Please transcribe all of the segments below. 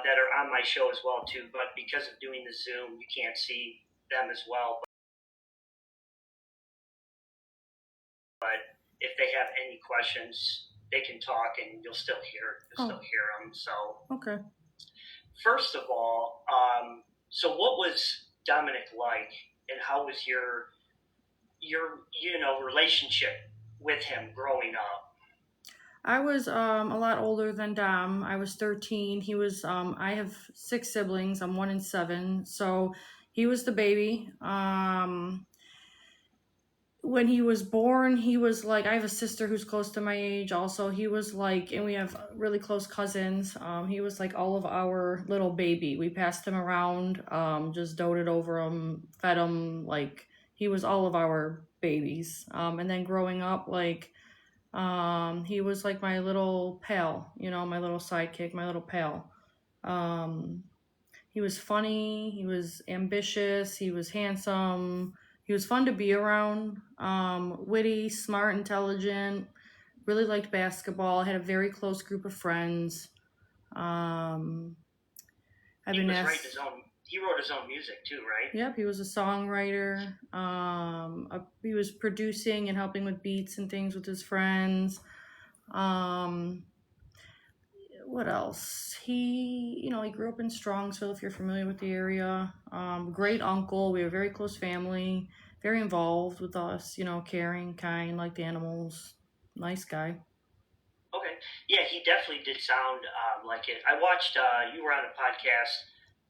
that are on my show as well too. But because of doing the Zoom, you can't see them as well. But if they have any questions, they can talk, and you'll still hear them. So Okay. first of all, so what was Dominic like, and how was your relationship with him growing up? I was a lot older than Dom. I was 13. He was I have 6 siblings. I'm 1 in 7. So he was the baby. When he was born, he was like, I have a sister who's close to my age also. He was like, and we have really close cousins. He was like all of our little baby. We passed him around, just doted over him, fed him. Like, he was all of our babies. And then growing up, like, he was like my little pal, my little sidekick, my little pal. Um, he was funny, he was ambitious, he was handsome, he was fun to be around, witty, smart, intelligent, really liked basketball, had a very close group of friends. Um, I've He been was writing asked. his own. He wrote his own music too, right? Yep, he was a songwriter. He was producing and helping with beats and things with his friends. Um, what else? He grew up in Strongsville, if you're familiar with the area. Great uncle. We were a very close family, very involved with us, caring, kind, liked animals. Nice guy. Okay. Yeah, he definitely did sound like it. I watched. You were on a podcast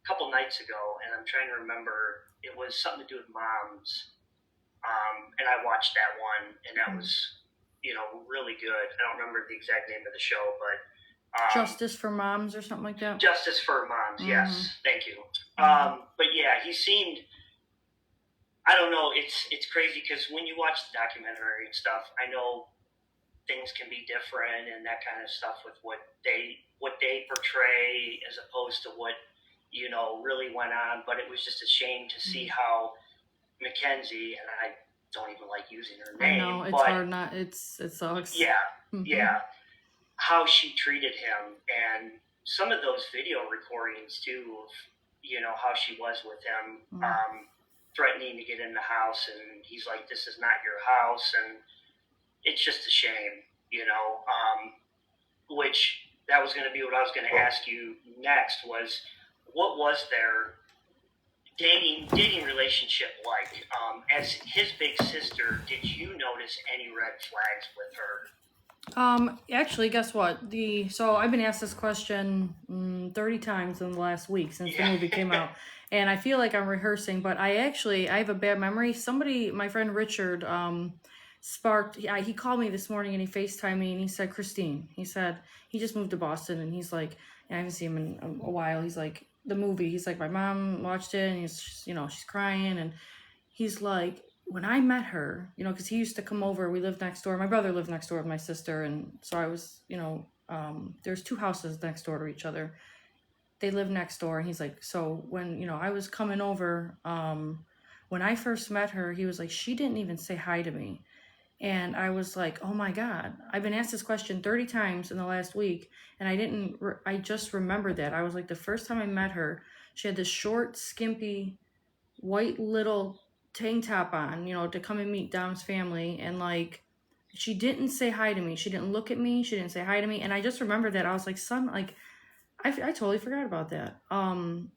a couple nights ago, and I'm trying to remember. It was something to do with moms, and I watched that one, and that was really good. I don't remember the exact name of the show, but Justice for Moms or something like that. Justice for Moms. Mm-hmm. Yes, thank you. Mm-hmm. But yeah, he seemed. I don't know. It's crazy because when you watch the documentary and stuff, I know things can be different and that kind of stuff with what they portray as opposed to what really went on. But it was just a shame to see how Mackenzie, and I don't even like using her I know name, it's but hard. Not it sucks. yeah, Mm-hmm. yeah, how she treated him, and some of those video recordings too of how she was with him, Mm-hmm. threatening to get in the house, and he's like, "This is not your house," and it's just a shame, which that was going to be what I was going to ask you next was what was their dating relationship like? As his big sister, did you notice any red flags with her? Actually, guess what? So I've been asked this question 30 times in the last week since the Yeah. movie came out, and I feel like I'm rehearsing. But I have a bad memory. My friend Richard, sparked. Yeah, he called me this morning and he FaceTimed me and he said, Christine. He said he just moved to Boston and he's like, and I haven't seen him in a while. He's like the movie. He's like my mom watched it and she's crying and he's like, when I met her, because he used to come over, we lived next door. My brother lived next door with my sister. And so I was, there's 2 houses next door to each other. They live next door. And he's like, so when, I was coming over, when I first met her, he was like, she didn't even say hi to me. And I was like, oh my God, I've been asked this question 30 times in the last week. And I just remembered that. I was like, the first time I met her, she had this short, skimpy, white little tank top on, to come and meet Dom's family. And like, she didn't say hi to me. She didn't look at me. She didn't say hi to me. And I just remembered that. I was like, son, like, I totally forgot about that.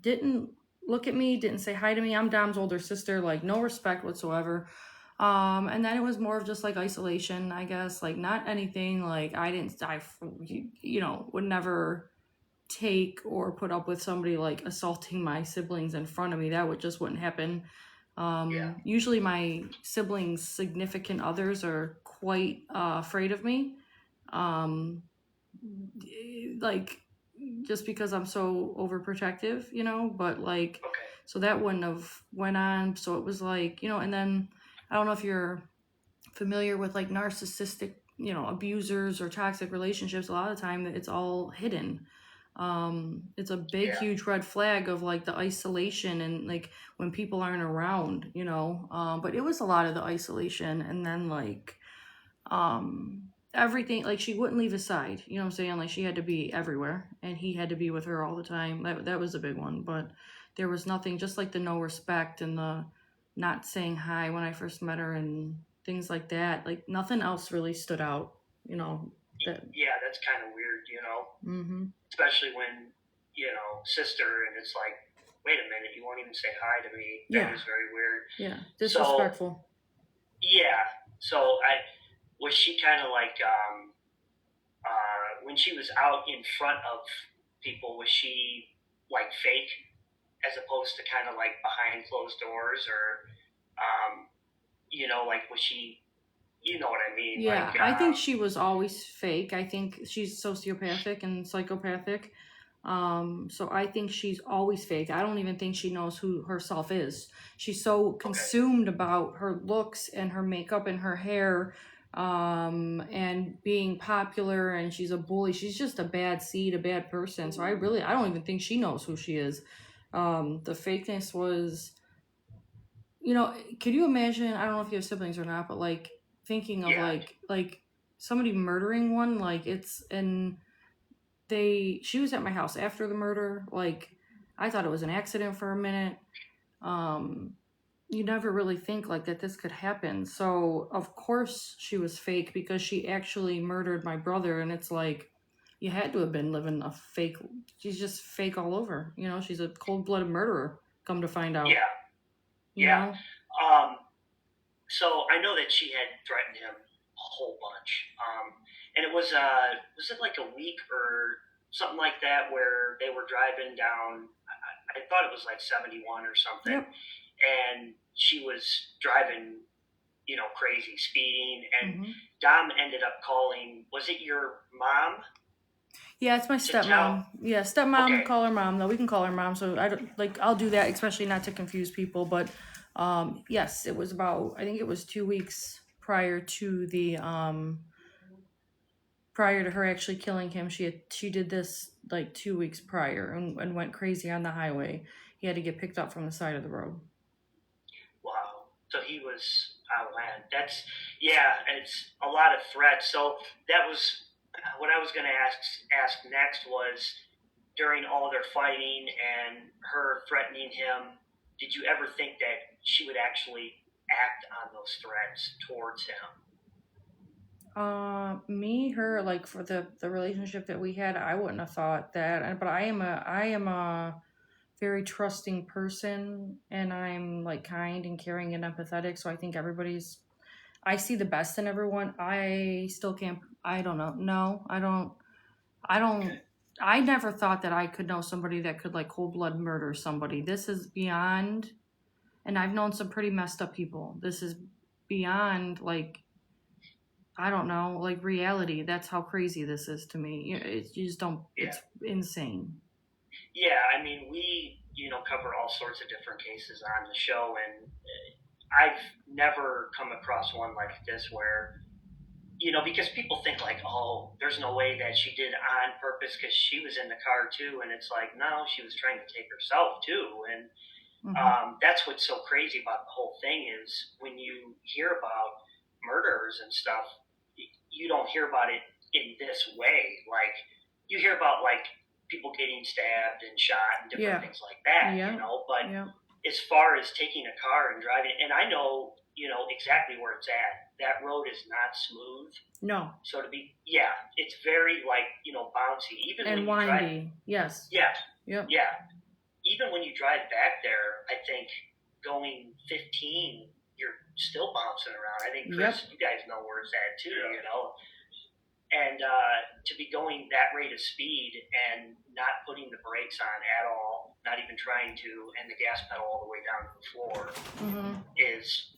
Didn't look at me, didn't say hi to me. I'm Dom's older sister, like, no respect whatsoever. And then it was more of just like isolation, I guess, like not anything like I would never take or put up with somebody like assaulting my siblings in front of me. That wouldn't happen. Yeah. Usually my siblings' significant others are quite afraid of me. Um, like just because I'm so overprotective, but like, Okay. so that wouldn't have went on. So it was like, and then I don't know if you're familiar with like narcissistic, abusers or toxic relationships. A lot of the time it's all hidden. It's a big, Yeah. huge red flag of like the isolation and like when people aren't around. But it was a lot of the isolation and then like, everything, like she wouldn't leave his side. You know what I'm saying? Like she had to be everywhere, and he had to be with her all the time. That was a big one. But there was nothing, just like the no respect and the not saying hi when I first met her and things like that. Like nothing else really stood out. You know that. Yeah, that's kind of weird, you know, Mm-hmm. especially when, you know, sister, and it's like, wait a minute, you won't even say hi to me. That Yeah. was very weird. Yeah. So, Disrespectful. yeah. So was she kind of like, when she was out in front of people, was she like fake as opposed to kind of like behind closed doors, or, um, you know, like was she, you know what I mean? Yeah, I think she was always fake. I think she's sociopathic and psychopathic. So I think she's always fake. I don't even think she knows who herself is. She's so Okay. consumed about her looks and her makeup and her hair, and being popular, and she's a bully. She's just a bad seed, a bad person. So I don't even think she knows who she is. The fakeness was, could you imagine? I don't know if you have siblings or not, but like thinking of Yeah. like somebody murdering one, like it's and she was at my house after the murder. Like I thought it was an accident for a minute. Um, you never really think like that this could happen. So of course she was fake because she actually murdered my brother, and it's like you had to have been living a fake. She's just fake all over. She's a cold-blooded murderer. Come to find out, Yeah. you Yeah. know. So I know that she had threatened him a whole bunch, and it was it like a week or something like that where they were driving down. I thought it was like 71 or something, Yep. and she was driving, you know, crazy, speeding, and Mm-hmm. Dom ended up calling. Was it your mom Yeah, it's my to tell? stepmom. Yeah, stepmom. Okay, Call her mom though. We can call her mom. So I don't like. I'll do that, especially not to confuse people. But yes, it was about. I think it was 2 weeks prior to her actually killing him. She did this like 2 weeks prior and went crazy on the highway. He had to get picked up from the side of the road. wow. So he was outland. That's, yeah, and it's a lot of threats. So that was what I was going to ask next was during all their fighting and her threatening him. Did you ever think that she would actually act on those threats towards him? Me, her, like for the relationship that we had, I wouldn't have thought that. But I am a very trusting person, and I'm like kind and caring and empathetic. So I think I see the best in everyone. I still can't. I don't know. No, I don't. I don't. Okay. I never thought that I could know somebody that could like cold blood murder somebody. This is beyond. And I've known some pretty messed up people. This is beyond like I don't know, like reality. That's how crazy this is to me. You just don't. Yeah. It's insane. Yeah, I mean, we, you know, cover all sorts of different cases on the show, and I've never come across one like this where, you know, because people think like, oh, there's no way that she did on purpose because she was in the car too, and it's like, no, she was trying to take herself too, and Mm-hmm. that's what's so crazy about the whole thing is when you hear about murders and stuff, you don't hear about it in this way. Like you hear about like people getting stabbed and shot and different Yeah. things like that, you Yeah. know. But Yeah. as far as taking a car and driving, and I know, you know, exactly where it's at. That road is not smooth. No. So to be, yeah, it's very like, you know, bouncy. Even when And you drive, windy. Yes. yeah, Yep. yeah, even when you drive back there, I think going 15, you're still bouncing around. I think Yep. Chris, you guys know where it's at too, you know. And to be going that rate of speed and not putting the brakes on at all, not even trying to, and the gas pedal all the way down to the floor, Mm-hmm. is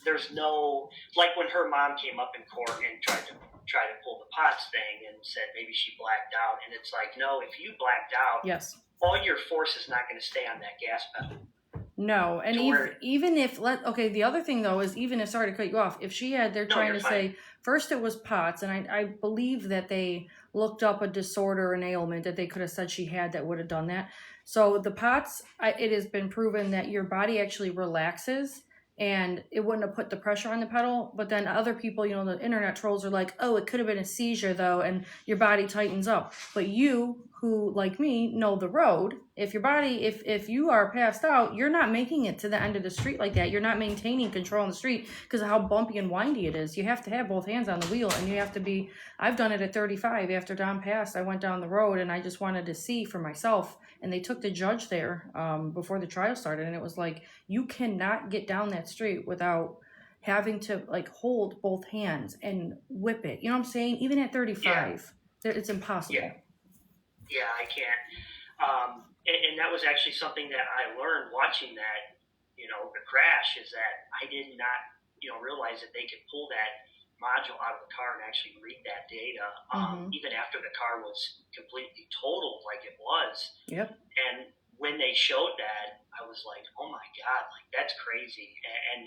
there's no like when her mom came up in court and tried to pull the pots thing and said maybe she blacked out, and it's like no, if you blacked out, Yes. all your force is not going to stay on that gas pedal. No, and To where even if okay, the other thing though is even if sorry to cut you off, if they're no, trying you're to fine. say first it was POTS, and I believe that they looked up a disorder, an ailment that they could have said she had that would have done that. So the POTS, it has been proven that your body actually relaxes and it wouldn't have put the pressure on the pedal. But then other people, you know, the internet trolls are like, oh, it could have been a seizure though, and your body tightens up. But you, who like me know the road, if your body, if you are passed out, you're not making it to the end of the street like that. You're not maintaining control on the street because of how bumpy and windy it is. You have to have both hands on the wheel, and you have to be. I've done it at 35. After Don passed, I went down the road and I just wanted to see for myself. And they took the judge there before the trial started, and it was like, you cannot get down that street without having to like hold both hands and whip it. You know what I'm saying? Even at 35, it's impossible. Yeah, I can't. And that was actually something that I learned watching that, the crash, is that I did not, realize that they could pull that module out of the car and actually read that data, even after the car was completely totaled like it was. Yep. And when they showed that, I was like, oh my God, like that's crazy. And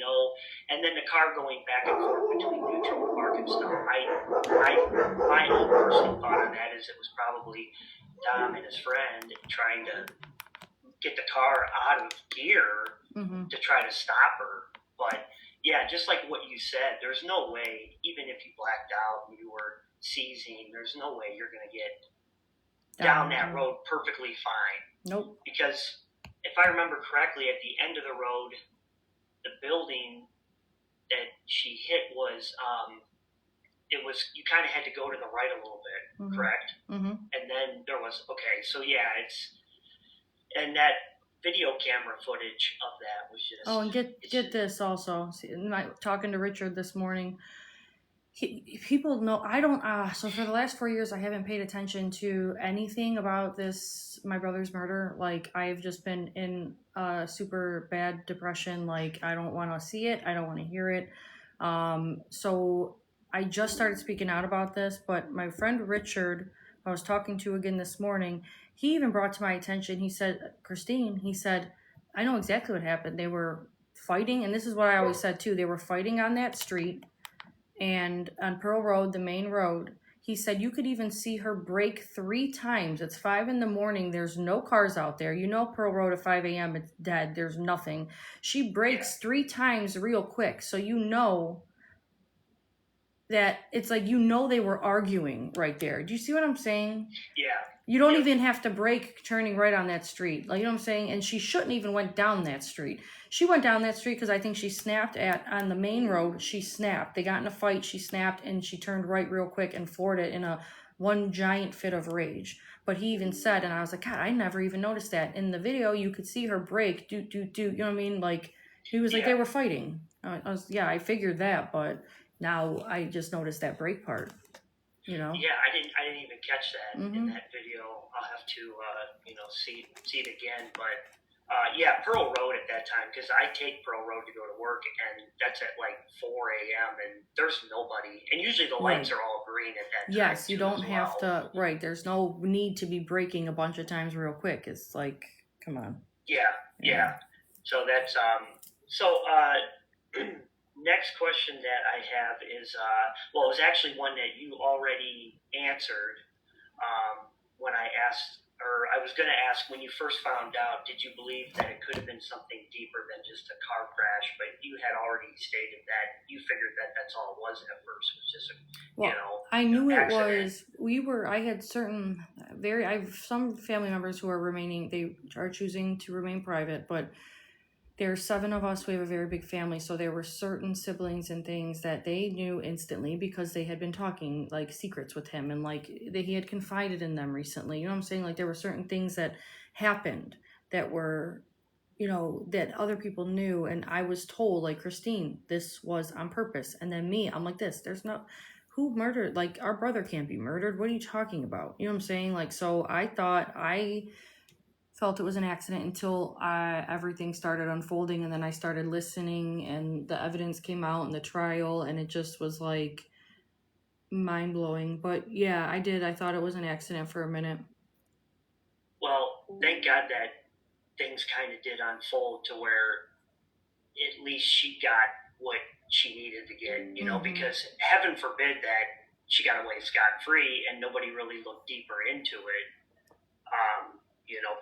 then the car going back and forth between neutral and park and stuff. My own personal thought on that is it was probably Dom and his friend trying to get the car out of gear to try to stop her. But yeah, just like what you said, there's no way, even if you blacked out and you were seizing, there's no way you're going to get down that road perfectly fine. Nope. Because if I remember correctly, at the end of the road, the building that she hit was, you kind of had to go to the right a little bit, correct? And then there was, so yeah, and that video camera footage of that was just... Oh, and get this also. See, talking to Richard this morning, people know I don't. So for the last 4 years, I haven't paid attention to anything about my brother's murder. Like, I've just been in a super bad depression. Like, I don't want to see it. I don't want to hear it. So I just started speaking out about this. But my friend Richard, I was talking to again this morning, he even brought to my attention, he said, Christine, he said, I know exactly what happened. They were fighting, and this is what I always said too. They were fighting on that street and on Pearl Road, the main road. He said you could even see her brake 3 times. It's 5 a.m. There's no cars out there. You know, Pearl Road at 5 a.m., it's dead. There's nothing. She brakes 3 times real quick. So you know that it's like, they were arguing right there. Do you see what I'm saying? Yeah. You don't even have to brake turning right on that street. Like, you know what I'm saying? And she shouldn't even went down that street. She went down that street because I think she snapped on the main road. She snapped. They got in a fight. She snapped and she turned right real quick and floored it in one giant fit of rage. But he even said, and I was like, God, I never even noticed that. In the video, you could see her brake, do. You know what I mean? Like, he was like, they were fighting. I figured that, but now I just noticed that brake part. Yeah, I didn't even catch that in that video. I'll have to see it again. But Pearl Road at that time, because I take Pearl Road to go to work, and that's at like 4 a.m. and there's nobody, and usually the lights are all green at that time. Yes, you don't have to. Right, there's no need to be braking a bunch of times real quick. It's like, come on. Yeah. So that's next question that I have is, it was actually one that you already answered when I asked, or I was going to ask, when you first found out, did you believe that it could have been something deeper than just a car crash? But you had already stated that you figured that that's all it was at first. It was just I knew accident. I had certain, I have some family members who are they are choosing to remain private, but there are 7 of us. We have a very big family. So there were certain siblings and things that they knew instantly because they had been talking like secrets with him, and like he had confided in them recently. You know what I'm saying? Like, there were certain things that happened that were, that other people knew. And I was told, like, Christine, this was on purpose. And then me, I'm like, there's no, who murdered, like, our brother can't be murdered. What are you talking about? You know what I'm saying? Like, so I thought I felt it was an accident until everything started unfolding, and then I started listening and the evidence came out in the trial, and it just was like mind-blowing. But yeah, I thought it was an accident for a minute. Well, thank God that things kind of did unfold to where at least she got what she needed to get, because heaven forbid that she got away scot-free and nobody really looked deeper into it.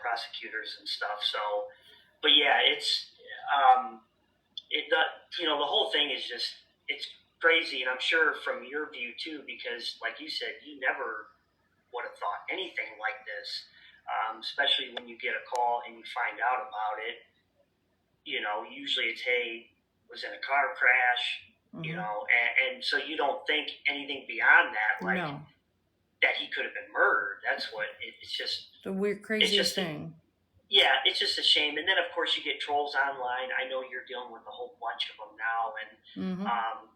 Prosecutors and stuff. So, but yeah, it's the whole thing is just, it's crazy. And I'm sure from your view too, because like you said, you never would have thought anything like this, especially when you get a call and you find out about it. Usually it's, hey, was in a car crash, Mm-hmm. and so you don't think anything beyond that, like No, that he could have been murdered. That's what it's just. the weird, It's craziest just thing. yeah, it's just a shame. And then of course you get trolls online. I know you're dealing with a whole bunch of them now, and Mm-hmm.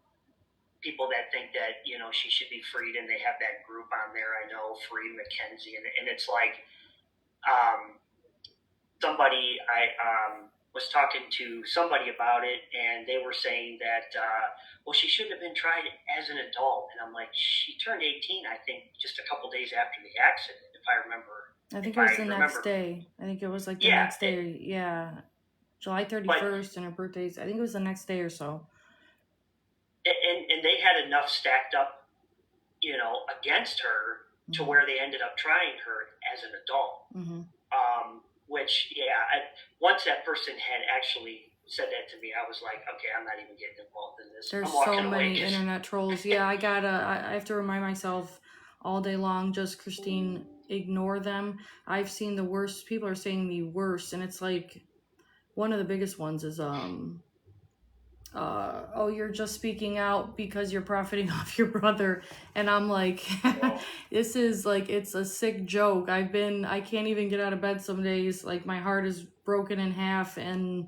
people that think that she should be freed, and they have that group on there. I know, Free Mackenzie, and it's like, um, somebody I was talking to somebody about it, and they were saying that, well, she shouldn't have been tried as an adult. And I'm like, she turned 18, I think, just a couple days after the accident, if I remember. I think If it was I the next remember, day. I think it was like the yeah. next day. Yeah. July But 31st and her birthday's, I think it was the next day or so. and they had enough stacked up, against her to Mm-hmm. where they ended up trying her as an adult. Mm-hmm. Which, yeah, once that person had actually said that to me, I was like, okay, I'm not even getting involved in this. There's I'm so walking away many because, internet trolls. Yeah, I have to remind myself all day long, just Christine, ignore them. I've seen the worst. People are saying the worst, and it's like one of the biggest ones is oh, you're just speaking out because you're profiting off your brother. And I'm like, this is like, it's a sick joke. I can't even get out of bed some days. Like my heart is broken in half, and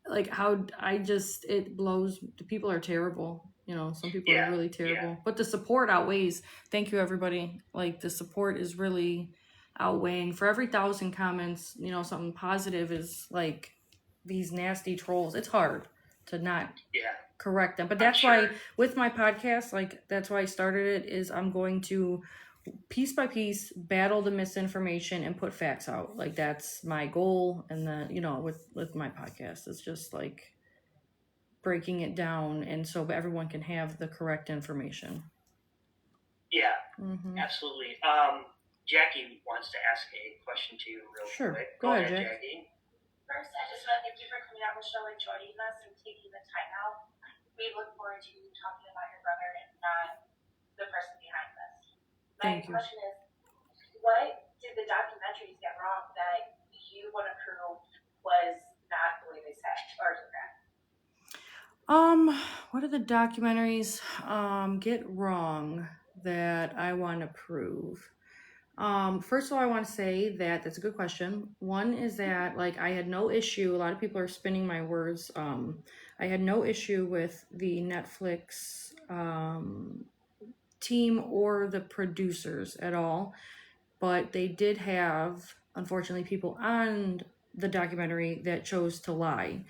like how it blows. The people are terrible. Some people are yeah, really yeah, terrible, but the support outweighs. Thank you, everybody. Like the support is really outweighing. For every 1,000 comments, something positive is like these nasty trolls. It's hard to not yeah, correct them. But I'm that's sure. why with my podcast, like that's why I started it, is I'm going to piece by piece battle the misinformation and put facts out. Like that's my goal. And then, with my podcast, it's just like breaking it down and so everyone can have the correct information. Yeah, Mm-hmm. absolutely. Jackie wants to ask a question to you real Sure. quick. Go Go ahead, ahead, Jack. Jackie. First, I just want to thank you for coming out on the show and joining us and taking the time out. We look forward to talking about your brother and not the person behind this. Thank you. My question is, what did the documentaries get wrong that you want to prove was not the way they said or did that? What did the documentaries get wrong that I want to prove? First of all, I want to say that that's a good question. One is that like I had no issue. A lot of people are spinning my words. I had no issue with the Netflix team or the producers at all, but they did have, unfortunately, people on the documentary that chose to lie.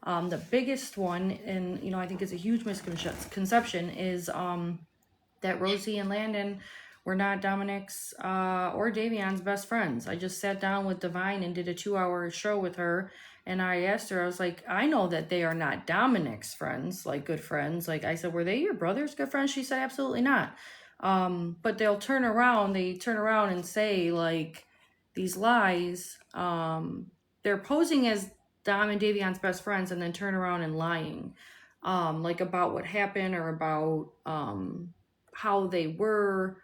The biggest one, and I think it's a huge misconception, is that Rosie and Landon were not Dominic's or Davion's best friends. I just sat down with Divine and did a 2-hour show with her, and I asked her, I was like, I know that they are not Dominic's friends, like good friends. Like I said, were they your brother's good friends? She said, absolutely not. But they turn around and say like these lies. They're posing as Dom and Davion's best friends and then turn around and lying. Like about what happened or about how they were.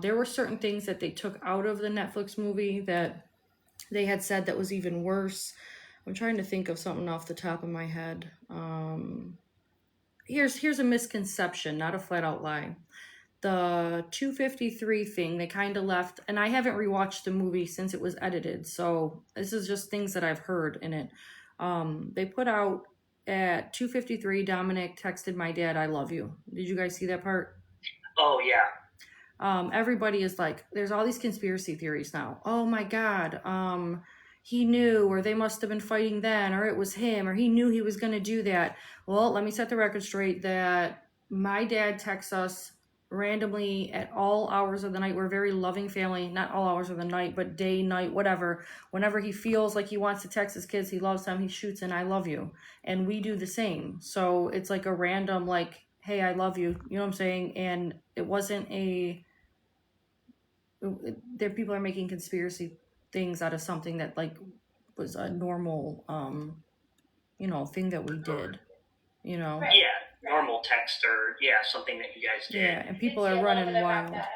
There were certain things that they took out of the Netflix movie that they had said that was even worse. I'm trying to think of something off the top of my head. Here's a misconception, not a flat out lie. The 253 thing they kind of left, and I haven't rewatched the movie since it was edited, so this is just things that I've heard in it. They put out at 253, Dominic texted my dad, I love you. Did you guys see that part? Oh yeah. Everybody is like, there's all these conspiracy theories now. Oh my God. He knew, or they must have been fighting then, or it was him, or he knew he was going to do that. Well, let me set the record straight that my dad texts us randomly at all hours of the night. We're a very loving family, not all hours of the night, but day, night, whatever. Whenever he feels like he wants to text his kids, he loves them, he shoots an I love you. And we do the same. So it's like a random, like, hey, I love you. You know what I'm saying? And it wasn't there people are making conspiracy things out of something that like was a normal thing that we did, Right. Yeah, normal text or something that you guys did. Yeah, and people It's are a little bit running about wild. that.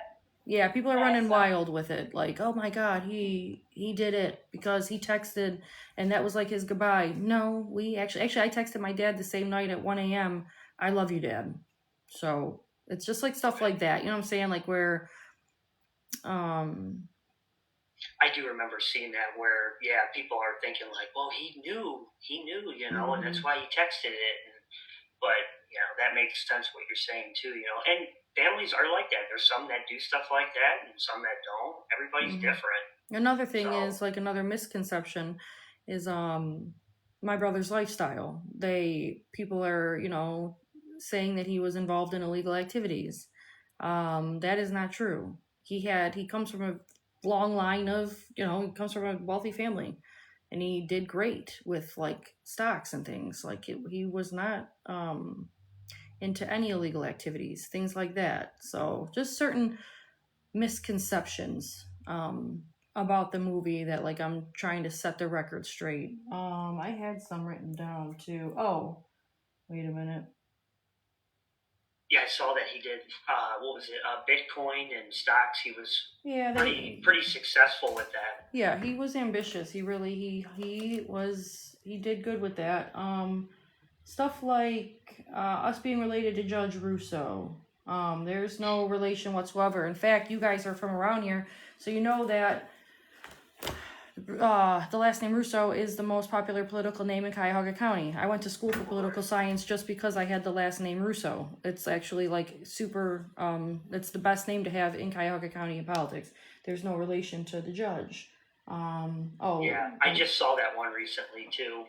Yeah, people are Yeah, running so- wild with it. Like, oh my God, he did it because he texted, and that was like his goodbye. No, we actually I texted my dad the same night at 1 a.m. I love you, Dad. So it's just like stuff like that. You know what I'm saying? Like where, um, I do remember seeing that where people are thinking like, well, he knew, and that's why he texted it. But that makes sense what you're saying too. And families are like that. There's some that do stuff like that, and some that don't. Everybody's different. Another thing So- is like another misconception is my brother's lifestyle. People are, saying that he was involved in illegal activities. That is not true. He comes from a long line of, he comes from a wealthy family, and he did great with like stocks and things. Like he was not into any illegal activities, things like that. So just certain misconceptions about the movie that like I'm trying to set the record straight. I had some written down too. Oh, wait a minute. Yeah, I saw that he did. What was it? Bitcoin and stocks. He was Yeah, pretty successful with that. Yeah, he was ambitious. He really he did good with that. Stuff like us being related to Judge Russo. There's no relation whatsoever. In fact, you guys are from around here, so you know that the last name Russo is the most popular political name in Cuyahoga County. I went to school for political science just because I had the last name Russo. It's actually like super, it's the best name to have in Cuyahoga County in politics. There's no relation to the judge. I just saw that one recently too.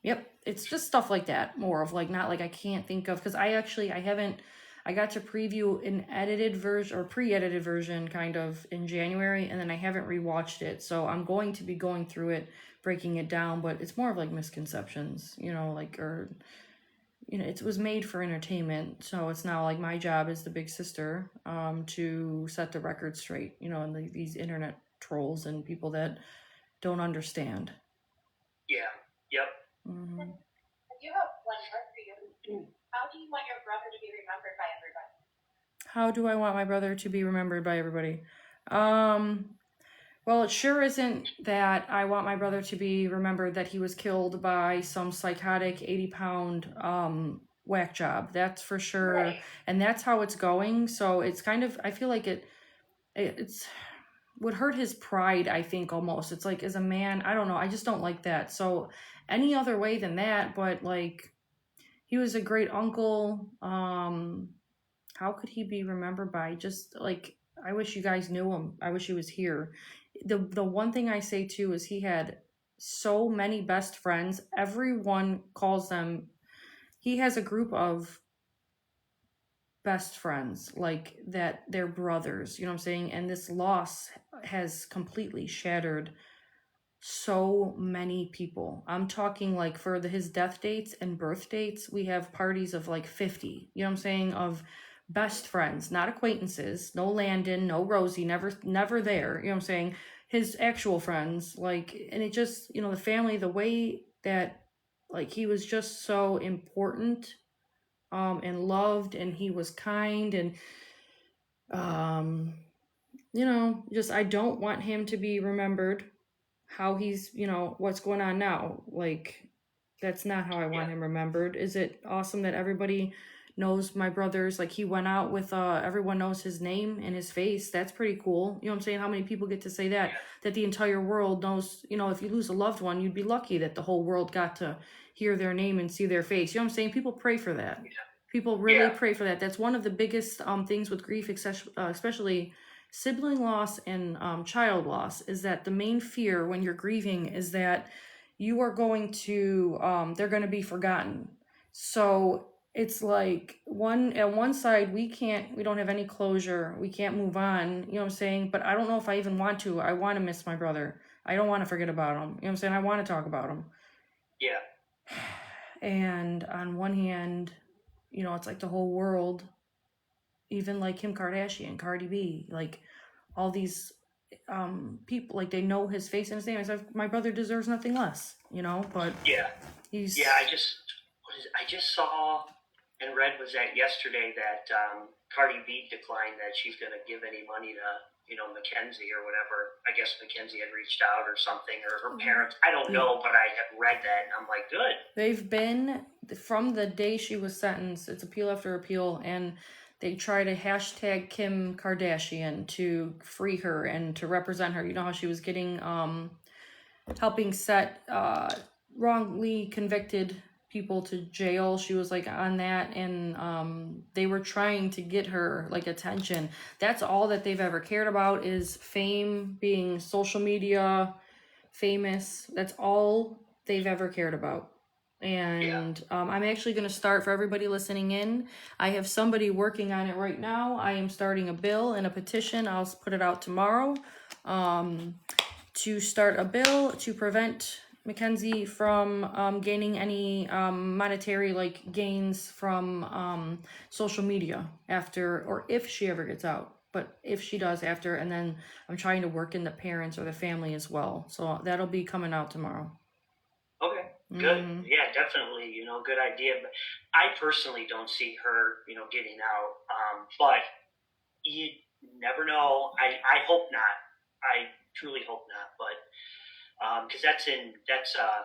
Yep, it's just stuff like that. More of like, not like I can't think of, because I haven't. I got to preview an edited version or pre-edited version kind of in January, and then I haven't rewatched it. So I'm going to be going through it, breaking it down, but it's more of like misconceptions, it was made for entertainment. So it's now like my job as the big sister to set the record straight, and these internet trolls and people that don't understand. Yeah. Yep. Mm-hmm. I do have one more for you. How do you want your brother to be remembered by everybody? How do I want my brother to be remembered by everybody? Well, it sure isn't that I want my brother to be remembered that he was killed by some psychotic 80-pound whack job. That's for sure. Right. And that's how it's going. So it's kind of, I feel like it's would hurt his pride, I think, almost. It's like, as a man, I don't know. I just don't like that. So any other way than that, but like, he was a great uncle. How could he be remembered by? Just like, I wish you guys knew him. I wish he was here. The one thing I say too is he had so many best friends. Everyone calls them. He has a group of best friends like that. They're brothers. You know what I'm saying? And this loss has completely shattered so many people. I'm talking like for his death dates and birth dates, we have parties of like 50, you know what I'm saying, of best friends, not acquaintances. No Landon, no Rosie, never there, you know what I'm saying, his actual friends. Like, and it just, the family, the way that like he was just so important and loved, and he was kind, and just I don't want him to be remembered how he's, what's going on now. Like, that's not how I want him remembered. Is it awesome that everybody knows my brother's, like, he went out with, everyone knows his name and his face? That's pretty cool. You know what I'm saying? How many people get to say that the entire world knows, if you lose a loved one, you'd be lucky that the whole world got to hear their name and see their face. You know what I'm saying? People pray for that. People really pray for that. That's one of the biggest things with grief, especially sibling loss and child loss, is that the main fear when you're grieving is that you are going to they're going to be forgotten. So it's like on one side we don't have any closure, we can't move on, you know what I'm saying, but I don't know if I even want to. I want to miss my brother. I don't want to forget about him, you know what I'm saying. I want to talk about him. And on one hand, it's like the whole world, even like Kim Kardashian, Cardi B, like all these people, like they know his face and his name. I said, my brother deserves nothing less, but He's I just saw and read was that yesterday that Cardi B declined that she's going to give any money to Mackenzie or whatever. I guess Mackenzie had reached out or something, or her parents. I don't know, but I had read that, and I'm like, good. They've been from the day she was sentenced. It's appeal after appeal, and they try to hashtag Kim Kardashian to free her and to represent her. You know how she was getting helping set wrongly convicted people to jail. She was like on that, and they were trying to get her like attention. That's all that they've ever cared about is fame, being social media famous. That's all they've ever cared about. And I'm actually going to start, for everybody listening in, I have somebody working on it right now. I am starting a bill and a petition. I'll put it out tomorrow to start a bill to prevent Mackenzie from gaining any monetary like gains from social media after, or if she ever gets out. But if she does after, and then I'm trying to work in the parents or the family as well. So that'll be coming out tomorrow. Okay, good. Yeah, definitely. Good idea. But I personally don't see her, getting out. But you never know. I hope not. I truly hope not. But because that's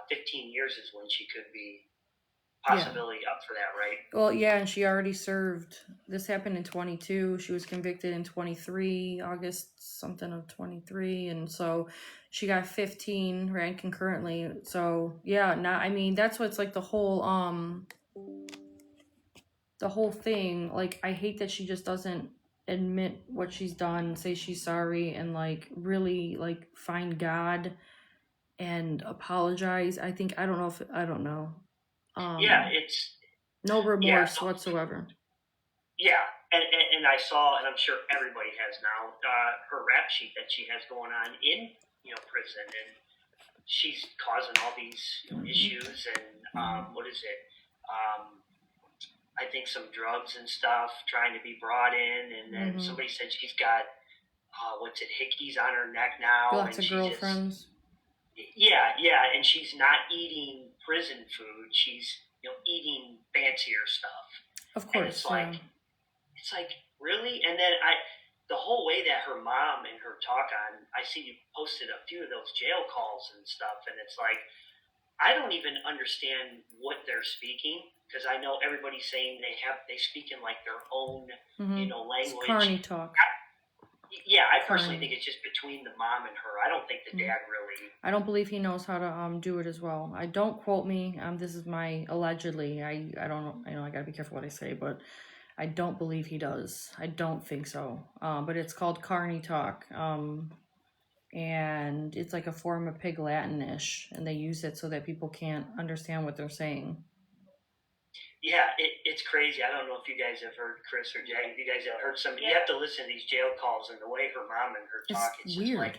15 years is when she could be possibility up for that, right? Well, yeah, and she already served. This happened in 22. She was convicted in 23, August something of 23, and so she got 15 ran concurrently. So yeah, I mean that's what's like the whole thing. Like I hate that she just doesn't admit what she's done, say she's sorry, and like really like find God and apologize. I don't know. It's no remorse whatsoever. Yeah, and I saw, and I'm sure everybody has now, her rap sheet that she has going on in prison, and she's causing all these issues, and what is it? I think some drugs and stuff trying to be brought in, and then somebody said she's got hickeys on her neck now, lots of girlfriends. And she's not eating prison food. She's eating fancier stuff. Of course, and it's like really. And then the whole way that her mom and her talk on, I see you posted a few of those jail calls and stuff, and it's like I don't even understand what they're speaking because I know everybody's saying they speak in like their own language. It's carny talk. I personally think it's just between the mom and her. I don't think the dad really. I don't believe he knows how to do it as well. I don't quote me. This is my allegedly. I don't know. I gotta be careful what I say, but I don't believe he does. I don't think so. But it's called carny talk. And it's like a form of Pig Latin-ish, and they use it so that people can't understand what they're saying. Yeah, it's crazy. I don't know if you guys have heard, Chris or Jay, if you guys have heard some. You have to listen to these jail calls and the way her mom and her talk. It's weird.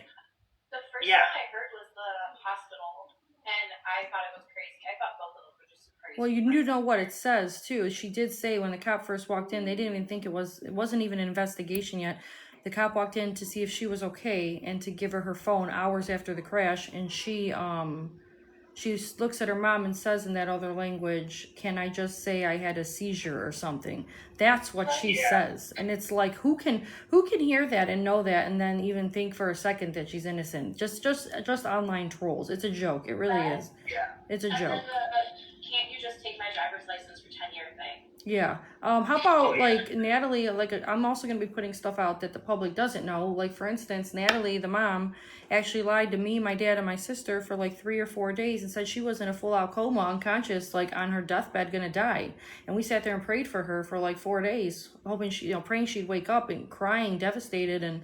Just like, the first one I heard was the hospital, and I thought it was crazy. I thought both of them were just crazy. Well, you do know what it says too. She did say when the cop first walked in, they didn't even think it wasn't even an investigation yet. The cop walked in to see if she was okay and to give her phone hours after the crash, and she looks at her mom and says in that other language, "Can I just say I had a seizure or something?" That's what she says. And it's like, who can hear that and know that and then even think for a second that she's innocent? Just online trolls. It's a joke. It really is. Yeah. It's a joke. Can't you just take my driver's license for 10-year thing? Yeah. How about like Natalie? Like I'm also going to be putting stuff out that the public doesn't know. Like for instance, Natalie, the mom, actually lied to me, my dad, and my sister for like 3 or 4 days and said she was in a full-out coma, unconscious, like on her deathbed, gonna die. And we sat there and prayed for her for like 4 days, hoping praying she'd wake up, and crying, devastated. And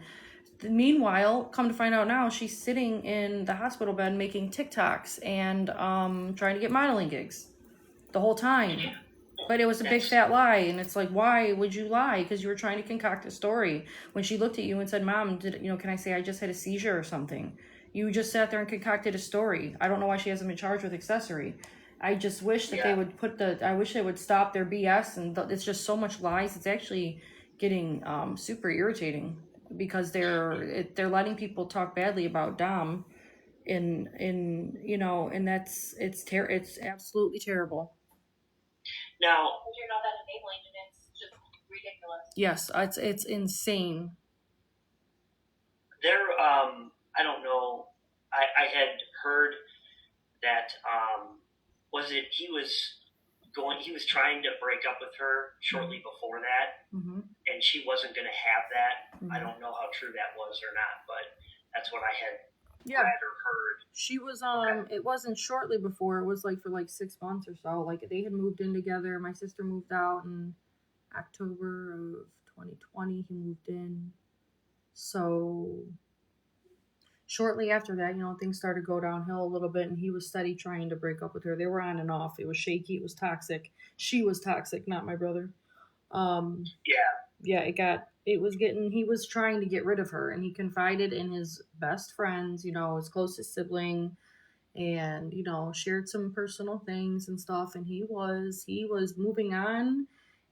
meanwhile, come to find out now, she's sitting in the hospital bed making TikToks and trying to get modeling gigs the whole time. But it was a big fat lie, and it's like, why would you lie? Because you were trying to concoct a story. When she looked at you and said, "Mom, can I say I just had a seizure or something?" You just sat there and concocted a story. I don't know why she hasn't been charged with accessory. I just wish that they would I wish they would stop their BS, and it's just so much lies. It's actually getting super irritating because they're letting people talk badly about Dom. in you know, and it's absolutely terrible. Now, Because you're not that enabling, and it's just ridiculous. Yes, it's insane. there, I don't know. I had heard that he was trying to break up with her shortly before that, Mm-hmm. and she wasn't going to have that. I Mm-hmm. don't know how true that was or not, but that's what I had Yeah, read or heard. she was Okay. it wasn't shortly before, it was like for like 6 months or so. Like they had moved in together. My sister moved out in October of 2020. He moved in. So shortly after that, you know, things started to go downhill a little bit, and he was steady trying to break up with her. They were on and off. It was shaky. It was toxic. She was toxic, not my brother. Um, Yeah, yeah, he was trying to get rid of her, and he confided in his best friends, you know, his closest sibling, and you know, shared some personal things and stuff. And he was moving on,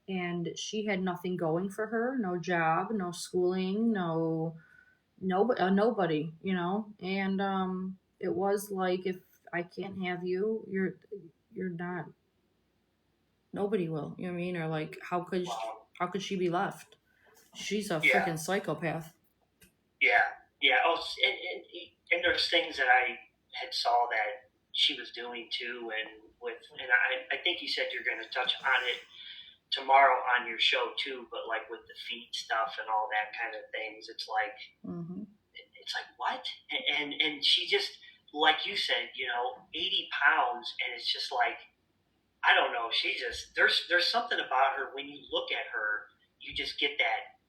and she had nothing going for her, no job, no schooling, nobody, you know. And it was like, if I can't have you, you're not, nobody will, you know what I mean? Or like, wow. how could she be left? She's a Yeah, freaking psychopath. yeah, yeah. Oh, and there's things that I had saw that she was doing too, and I think you said you're going to touch on it tomorrow on your show too, but like with the feet stuff and all that kind of things, Mm-hmm. it's like what? And she just, like you said, 80 pounds, and it's just like, I don't know. She just, there's something about her when you look at her, you just get that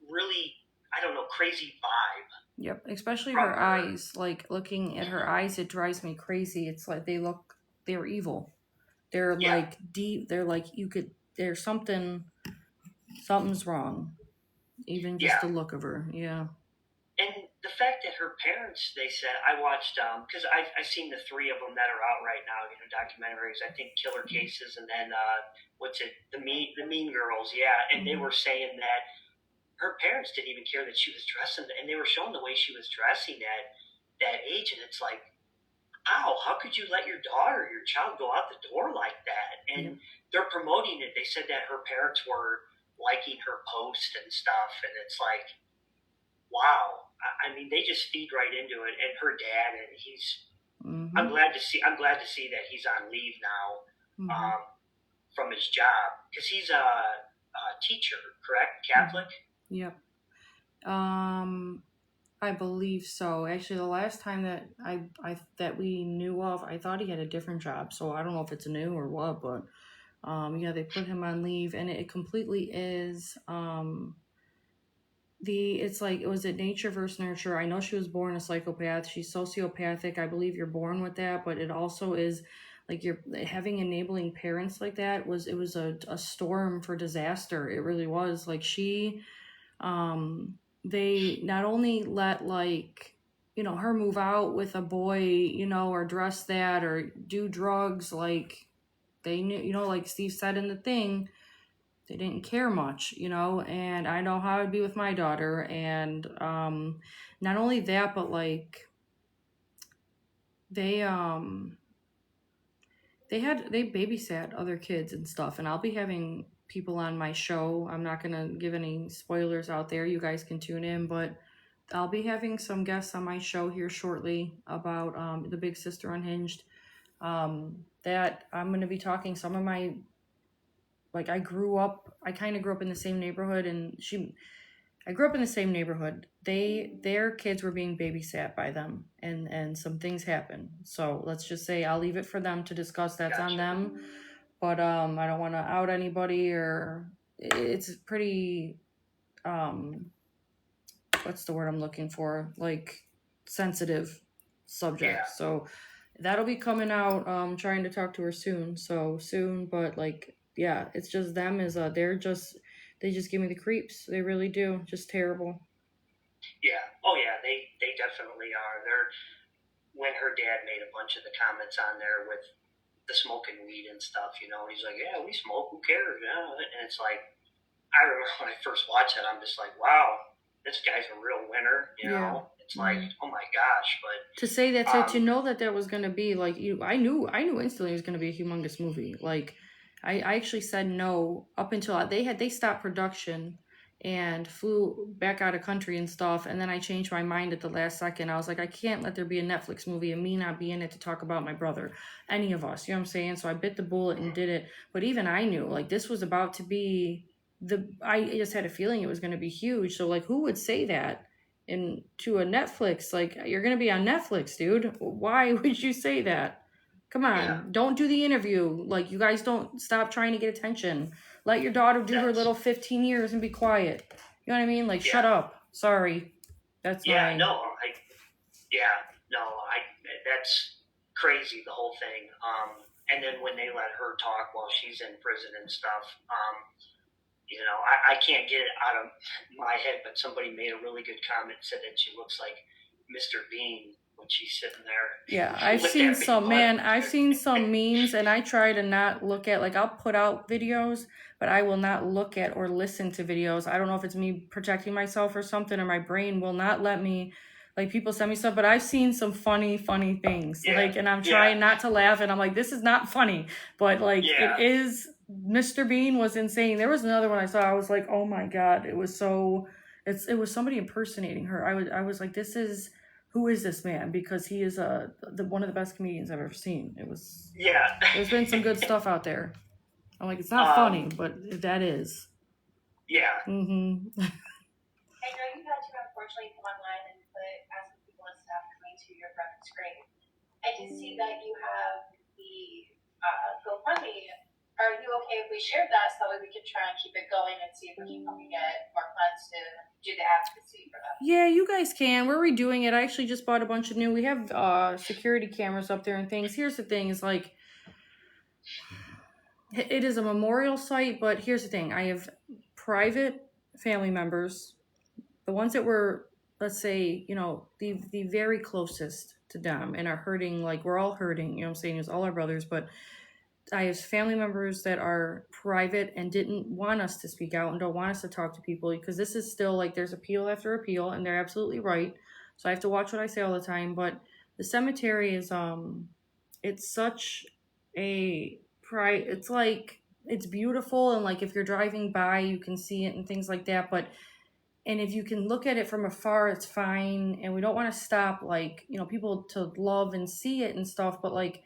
really, I don't know, crazy vibe Yep, especially from her her. eyes. Like looking at her eyes, it drives me crazy. It's like they're evil. They're Yeah, like deep. They're like, you could. There's something's wrong. Even just yeah. the look of her. Yeah. And the fact that her parents, they said, I watched, because I've seen the three of them that are out right now, documentaries. I think Killer Cases, and then what's it, the Mean Girls, yeah. And they Mm-hmm. were saying that her parents didn't even care that she was dressing, and they were showing the way she was dressing at that age, and it's like, ow, how could you let your child go out the door like that? Yep. And they're promoting it. They said that her parents were liking her post and stuff, and it's like, wow. I mean, they just feed right into it. And her dad, and Mm-hmm. I'm glad to see that he's on leave now, Mm-hmm. um, from his job, because he's a teacher, correct? Mm-hmm. Catholic. Yep. I believe so. Actually, the last time that that we knew of, I thought he had a different job. So I don't know if it's new or what, but yeah, they put him on leave, and it completely is it's like, was it nature versus nurture? I know she was born a psychopath. She's sociopathic. I believe you're born with that, but it also is like, you're having enabling parents like that, it was a storm for disaster. It really was. Like um they not only let, like, you know, her move out with a boy, you know, or dress that or do drugs, like they knew, you know, like Steve said in the thing, they didn't care much, you know. And I know how it'd be with my daughter. And not only that, but like they they babysat other kids and stuff. And I'll be having people on my show. I'm not gonna give any spoilers out there, you guys can tune in, but I'll be having some guests on my show here shortly about the Big Sister Unhinged. That I'm going to be talking some of my, like, I kind of grew up in the same neighborhood, and I grew up in the same neighborhood. Their kids were being babysat by them, and some things happened. So let's just say I'll leave it for them to discuss. That's on Gotcha. them. But I don't want to out anybody, or it's pretty what's the word I'm looking for? Like, sensitive subject. Yeah, So that'll be coming out. Trying to talk to her soon. So soon, but like, yeah, it's just them is they just give me the creeps. They really do. Just terrible. yeah. Oh yeah, they definitely are. They're When her dad made a bunch of the comments on there with the smoking weed and stuff, he's like, yeah, we smoke. Who cares? Yeah, and it's like, I remember when I first watched it, I'm just like, wow, this guy's a real winner. Yeah. It's like, oh my gosh, but to say that, to know that was going to be like, I knew instantly it was going to be a humongous movie. Like, I actually said no up until they stopped production and flew back out of country and stuff, and then I changed my mind at the last second. I was like, I can't let there be a Netflix movie and me not be in it to talk about my brother, any of us, you know what I'm saying? So I bit the bullet and did it. But even I knew, like, this was about to be I just had a feeling it was going to be huge. So, like, who would say that to a Netflix? Like, you're gonna be on Netflix, dude. Why would you say that? Come on, don't do the interview. Like, you guys don't stop trying to get attention. Let your daughter do her little 15 years and be quiet. You know what I mean? Like, shut up. Sorry. That's that's crazy, the whole thing. And then when they let her talk while she's in prison and stuff, I can't get it out of my head, but somebody made a really good comment, said that she looks like Mr. Bean when she's sitting there. Yeah, I've seen some memes, and I try to not look at, like, I'll put out videos, but I will not look at or listen to videos. I don't know if it's me protecting myself or something, or my brain will not let me. Like, people send me stuff, but I've seen some funny things. Like, and I'm trying not to laugh, and I'm like, this is not funny. But, like, it is. Mr. Bean was insane. There was another one I saw. I was like, oh my God. It was somebody impersonating her. I was like, who is this man? Because he is one of the best comedians I've ever seen. There's been some good stuff out there. I'm like, it's not funny, but that is. Yeah. Mm-hmm. I know you had to unfortunately go online and ask people and stuff coming to your brother's grave. I did see that you have the GoFundMe. Are you okay if we shared that so that we can try and keep it going and see if we can get more funds to do the advocacy for that? Yeah, you guys can. We're redoing it. I actually just bought a bunch of new. We have security cameras up there and things. Here's the thing: is like, it is a memorial site, but here's the thing: I have private family members, the ones that were, let's say, the very closest to them and are hurting. Like, we're all hurting. You know what I'm saying? It's all our brothers, but I have family members that are private and didn't want us to speak out and don't want us to talk to people, because this is still, like, there's appeal after appeal, and they're absolutely right. So I have to watch what I say all the time. But the cemetery is, it's such a it's like, it's beautiful, and, like, if you're driving by, you can see it and things like that. And if you can look at it from afar, it's fine. And we don't want to stop, like, people to love and see it and stuff. But, like,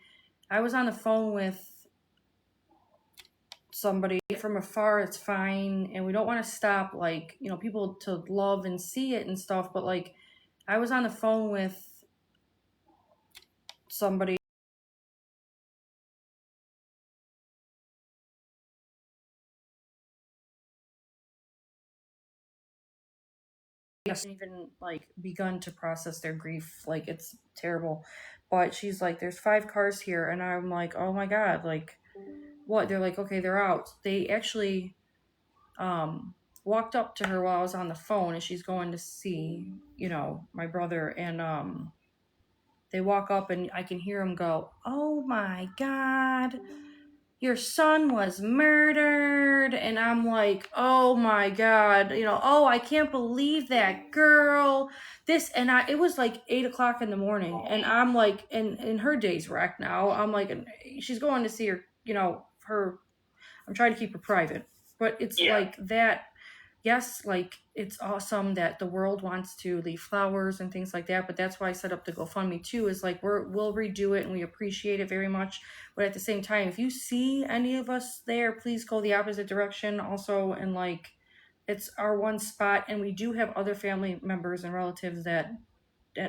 I was on the phone with somebody from afar, it's fine, and we don't want to stop, like, people to love and see it and stuff. But, like, I was on the phone with somebody hasn't even, like, begun to process their grief. Like, it's terrible. But she's like, there's 5 cars here, and I'm like, oh my God, like, what? They're like, okay, they're out. They actually walked up to her while I was on the phone, and she's going to see, my brother, and they walk up, and I can hear him go, oh my God, your son was murdered. And I'm like, oh my God, oh, I can't believe that girl. It was like 8:00 in the morning, and I'm like, and her day's wrecked now. I'm like, she's going to see her, I'm trying to keep her private, but it's like that. Yes, like, it's awesome that the world wants to leave flowers and things like that, but that's why I set up the GoFundMe too, is like, we'll redo it, and we appreciate it very much. But at the same time, if you see any of us there, please go the opposite direction also. And, like, it's our one spot, and we do have other family members and relatives that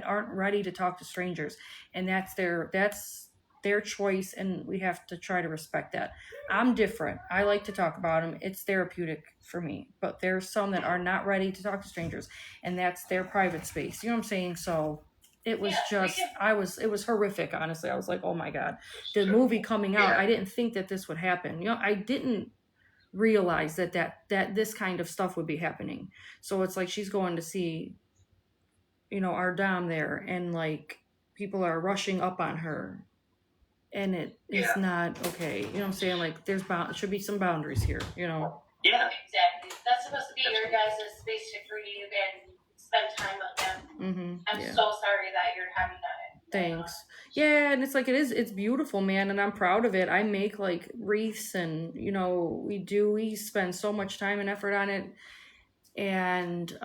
aren't ready to talk to strangers, and that's their choice, and we have to try to respect that. I'm different. I like to talk about them. It's therapeutic for me. But there's some that are not ready to talk to strangers, and that's their private space. You know what I'm saying? So it was it was horrific, honestly. I was like, oh my God. The movie coming out, I didn't think that this would happen. I didn't realize that this kind of stuff would be happening. So it's like, she's going to see, our Dom there, and, like, people are rushing up on her. And it is not okay. You know what I'm saying? Like, should be some boundaries here, Yeah. Exactly. That's supposed to be your guys' space to breathe and spend time with him. I'm Yeah. so sorry that you're having that. Thanks. Yeah, and it's like it's beautiful, man, and I'm proud of it. I make like wreaths, and we spend so much time and effort on it, and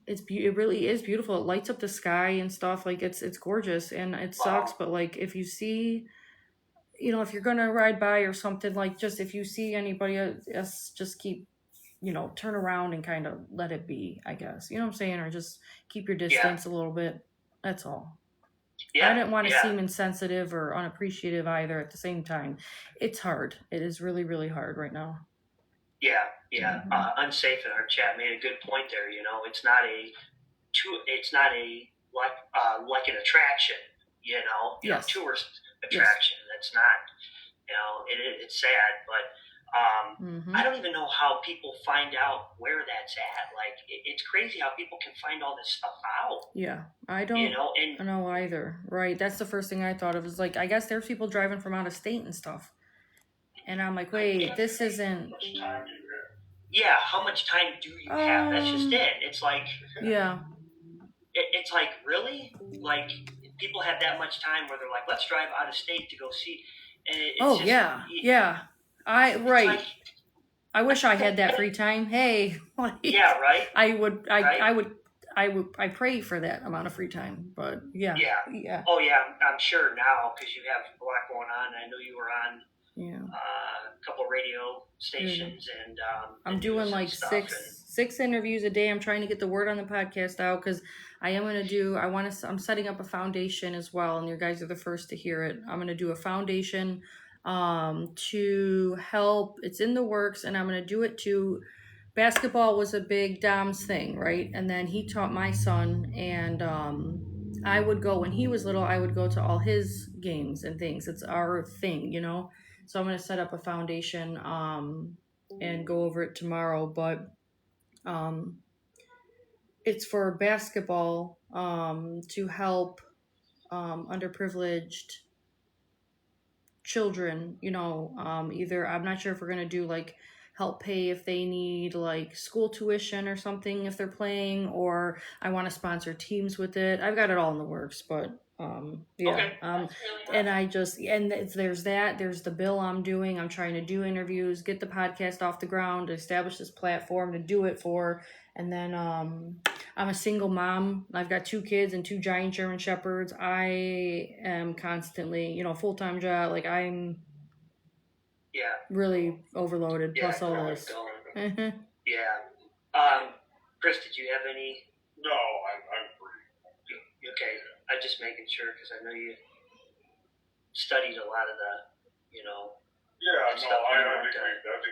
it really is beautiful. It lights up the sky and stuff. Like it's gorgeous, and it sucks, Wow. but like if you see, if you're gonna ride by or something, like just if you see anybody else, just keep, turn around and kind of let it be, I guess. You know what I'm saying? Or just keep your distance a little bit. That's all. Yeah. I didn't want to yeah. seem insensitive or unappreciative either at the same time. It's hard. It is really, really hard right now. Yeah. Unsafe in our chat made a good point there. It's not like an attraction. Yes. Tourist attraction. Yes. That's not. It's sad, but I don't even know how people find out where that's at. Like, it's crazy how people can find all this stuff out. Yeah, I don't know either. Right, that's the first thing I thought of. Is like, I guess there's people driving from out of state and stuff, and I'm like, wait, this isn't. Yeah, how much time do you have? That's just it. It's like, yeah. It's like, really? Like, people have that much time where they're like, let's drive out of state to go see. And yeah. I wish I had that free time. Hey. Yeah, right. I pray for that amount of free time, but yeah. Oh yeah, I'm sure now because you have a lot going on. I know you were on a couple radio stations, and I'm doing like six interviews a day. I'm trying to get the word on the podcast out because I'm setting up a foundation as well, and you guys are the first to hear it. I'm going to do a foundation to help. It's in the works, and I'm going to do it to. Basketball was a big Dom's thing, right? And then he taught my son, and I would go when he was little. I would go to all his games and things. It's our thing, So I'm going to set up a foundation and go over it tomorrow. But it's for basketball to help underprivileged children. Either I'm not sure if we're going to do like help pay if they need like school tuition or something if they're playing, or I want to sponsor teams with it. I've got it all in the works, but okay. And there's the bill I'm doing. I'm trying to do interviews, get the podcast off the ground, establish this platform to do it for. And then I'm a single mom. I've got 2 kids and 2 giant German Shepherds. I am constantly, full-time job. Like I'm really overloaded. Plus all this. Chris, did you have any? No, I'm free. Okay, I'm just making sure because I know you studied a lot of the, Yeah, no, I think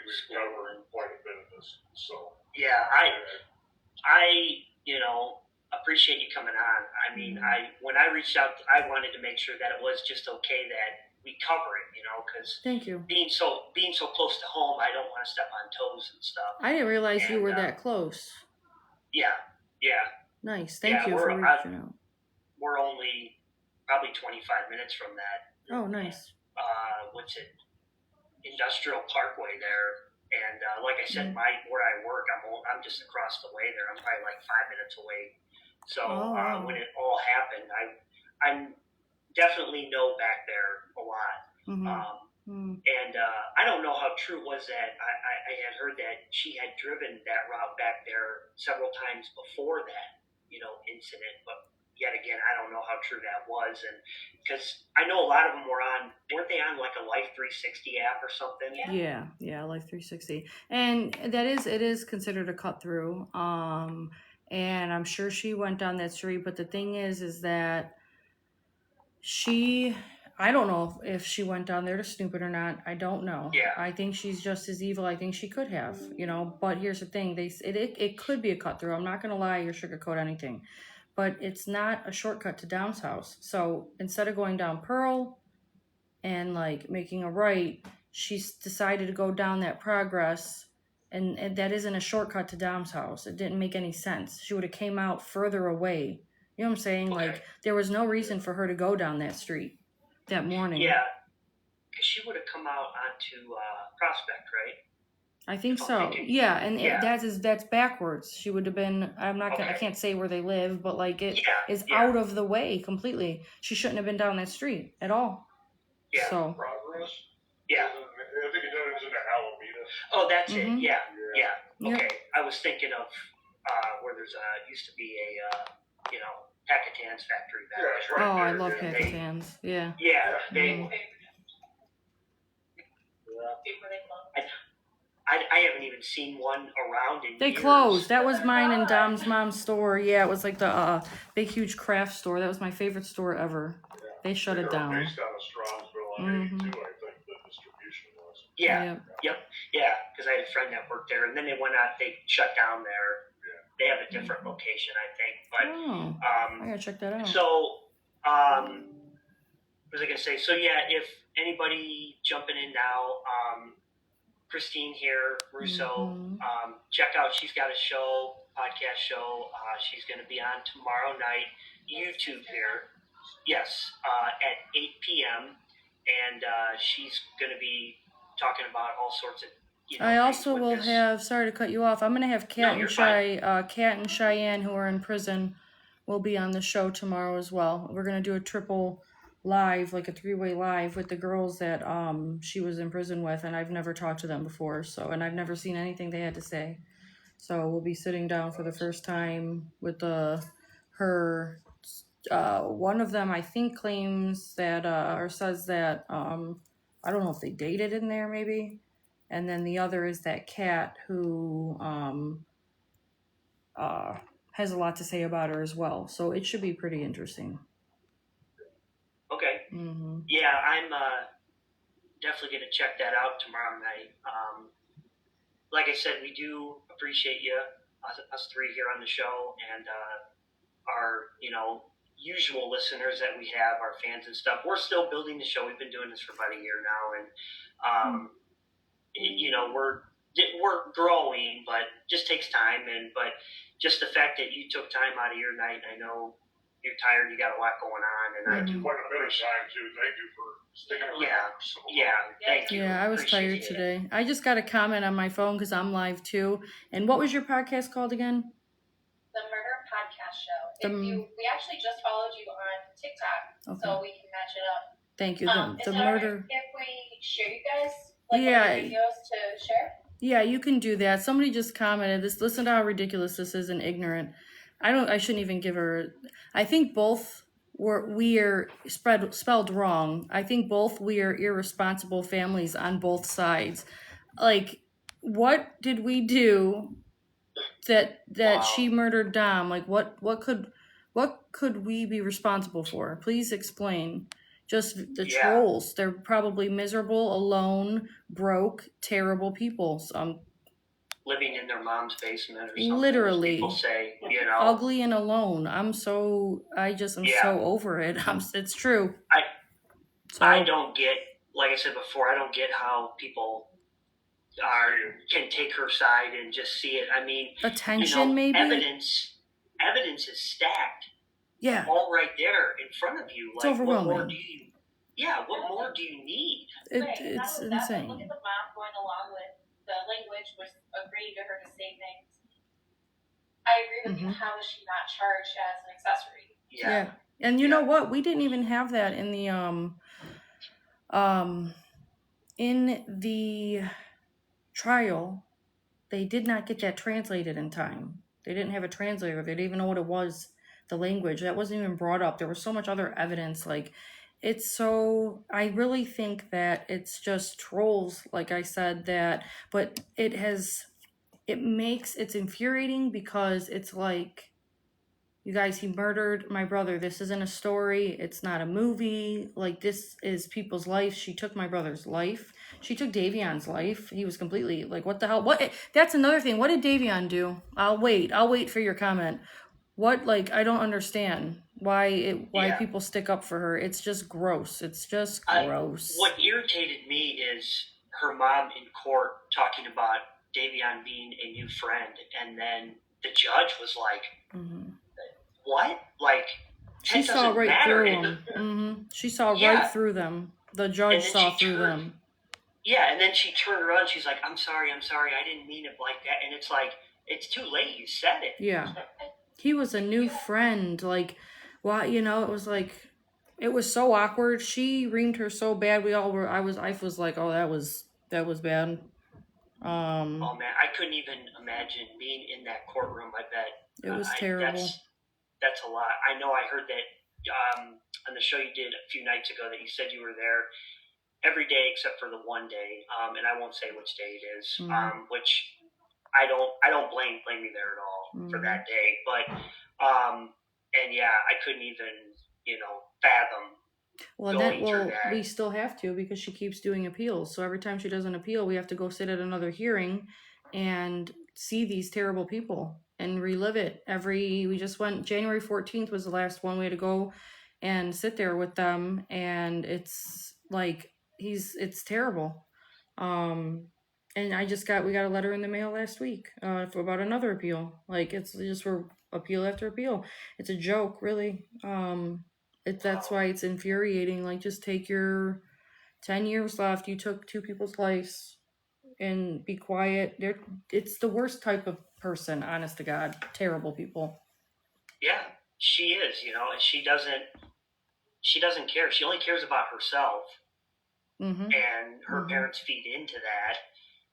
we've covered quite a bit of this. So. Yeah, I appreciate you coming on. I mean, when I reached out, I wanted to make sure that it was just okay that we cover it, because thank you. Being so close to home, I don't want to step on toes and stuff. I didn't realize you were that close. Yeah. Nice. Thank you for reaching out. We're only probably 25 minutes from that. Oh, nice. What's it? Industrial Parkway there. And like I said, where I work, I'm just across the way there. I'm probably like 5 minutes away. So when it all happened, I'm definitely back there a lot. And I don't know how true it was that I had heard that she had driven that route back there several times before that, incident. But yet again, I don't know how true that was. And because I know a lot of them weren't they on like a Life 360 app or something? Yeah, Life 360. And it is considered a cut through. And I'm sure she went down that street. But the thing is that I don't know if she went down there to snoop it or not. I don't know. Yeah. I think she's just as evil. I think she could have, But here's the thing: it could be a cut through. I'm not gonna lie or sugarcoat anything, but it's not a shortcut to Dom's house. So instead of going down Pearl and like making a right, she's decided to go down that Progress, and that isn't a shortcut to Dom's house. It didn't make any sense. She would have came out further away. You know what I'm saying? Okay. Like there was no reason for her to go down that street that morning. Yeah, because she would have come out onto Prospect, right? I think If I'm so. thinking- Yeah, and Yeah. that's backwards. She would have been. I'm not gonna. I Okay. can't say where they live, but like it is Yeah. out of the way completely. She shouldn't have been down that street at all. Yeah. So. Progress? Yeah. I think it was in Alameda. Oh, that's Mhm. it. Yeah. Yeah. Yeah. Okay. I was thinking of where there's used to be a Packetan's factory back Yeah, there. it's Oh, right I there, love yeah. Packetan's. Yeah. Yeah. They. Mhm. I haven't even seen one around in They years. closed. That was mine and Dom's mom's store. Yeah, it was like the big, huge craft store. That was my favorite store ever. Yeah. They shut it They were down. based out of Strongsville on Mhm. 82, I think, the distribution was. Yeah. Yeah. Yeah. Because I had a friend that worked there, and then they went out. They shut down there. Yeah. They have a different location, I think. But Oh, I gotta check that out. so, what was I gonna say? So yeah, if anybody jumping in now, Christine here, Russo, check out. She's got a show, podcast show. She's gonna be on tomorrow night, YouTube here. Yes, at 8 p.m. And she's gonna be talking about all sorts of. I also things will with this. have. Sorry to cut you off. I'm gonna have Kat you're Kat and Cheyenne, who are in prison, will be on the show tomorrow as well. We're gonna do a triple live, like a 3-way live with the girls that she was in prison with, and I've never talked to them before. So, and I've never seen anything they had to say. So we'll be sitting down for the first time with her. One of them, I think, claims that or says that I don't know if they dated in there, maybe. And then the other is that Kat who has a lot to say about her as well. So it should be pretty interesting. Okay. Mm-hmm. Yeah, I'm definitely going to check that out tomorrow night. Like I said, we do appreciate you, us three here on the show, and our, usual listeners that we have, our fans and stuff. We're still building the show. We've been doing this for about a year now, and we're growing, but just takes time. But just the fact that you took time out of your night, I know you're tired, you got a lot going on, and I do. Quite a bit of time too. Thank you for sticking around. Thank you. Yeah, I was Appreciate tired today. I just got a comment on my phone because I'm live too. And what was your podcast called again? The Murder Podcast Show. The- We actually just followed you on TikTok, so we can match it up. Thank you. Is The it murder. alright if we share you guys one Yeah. of the videos to share? Yeah, you can do that. Somebody just commented this. Listen to how ridiculous this is and ignorant. I shouldn't even give her. I think both we are spelled wrong. I think both we are irresponsible families on both sides. Like, what did we do that Wow. she murdered Dom? Like, what could we be responsible for? Please explain. Just the trolls. They're probably miserable, alone, broke, terrible people. Living in their mom's basement or something. Literally. As people say, Ugly and alone. I'm so over it. It's true. I don't get, like I said before, I don't get how people can take her side and just see it. I mean, attention, maybe evidence is stacked. Yeah, all right there in front of you. It's overwhelming. What more do you? Yeah, what more do you need? It's insane. Look at the mom going along with the language, was agreeing to her to say things. I agree with you. How is she not charged as an accessory? Yeah. And you know what? We didn't even have that in the trial. They did not get that translated in time. They didn't have a translator. They didn't even know what it was, the language. That wasn't even brought up. There was so much other evidence. Like, I really think that it's just trolls, like I said, but it's infuriating because it's like, you guys, he murdered my brother. This isn't a story. It's not a movie. Like, this is people's life. She took my brother's life. She took Davion's life. He was completely like, what the hell? That's another thing. What did Davion do? I'll wait for your comment. I don't understand why people stick up for her. It's just gross. It's just gross. What irritated me is her mom in court talking about Davion being a new friend, and then the judge was like, what? Like, she saw right through them. She saw right through them. The judge saw through them. Yeah, and then she turned around. She's like, I'm sorry. I didn't mean it like that. And it's like, it's too late. You said it. Yeah. He was a new friend. Like, well, you know, it was like, it was so awkward. She reamed her so bad. We all were, I was like, oh, that was bad. Oh man, I couldn't even imagine being in that courtroom. I bet It was terrible. That's a lot. I know. I heard that on the show you did a few nights ago that you said you were there every day except for the one day, and I won't say which day it is, which I don't blame you there at all for that day. But and yeah, I couldn't even fathom. Well, going through that. we still have to because she keeps doing appeals. So every time she does an appeal, we have to go sit at another hearing and see these terrible people and relive it. We just went, January 14th was the last one. We had to go and sit there with them, and it's like, it's terrible. And we got a letter in the mail last week about another appeal. Like, it's just for appeal after appeal. It's a joke, really. That's why it's infuriating. Like, just take your 10 years left. You took two people's lives and be quiet. It's the worst type of person, honest to God. Terrible people. Yeah, she is. She doesn't care. She only cares about herself. And her parents feed into that.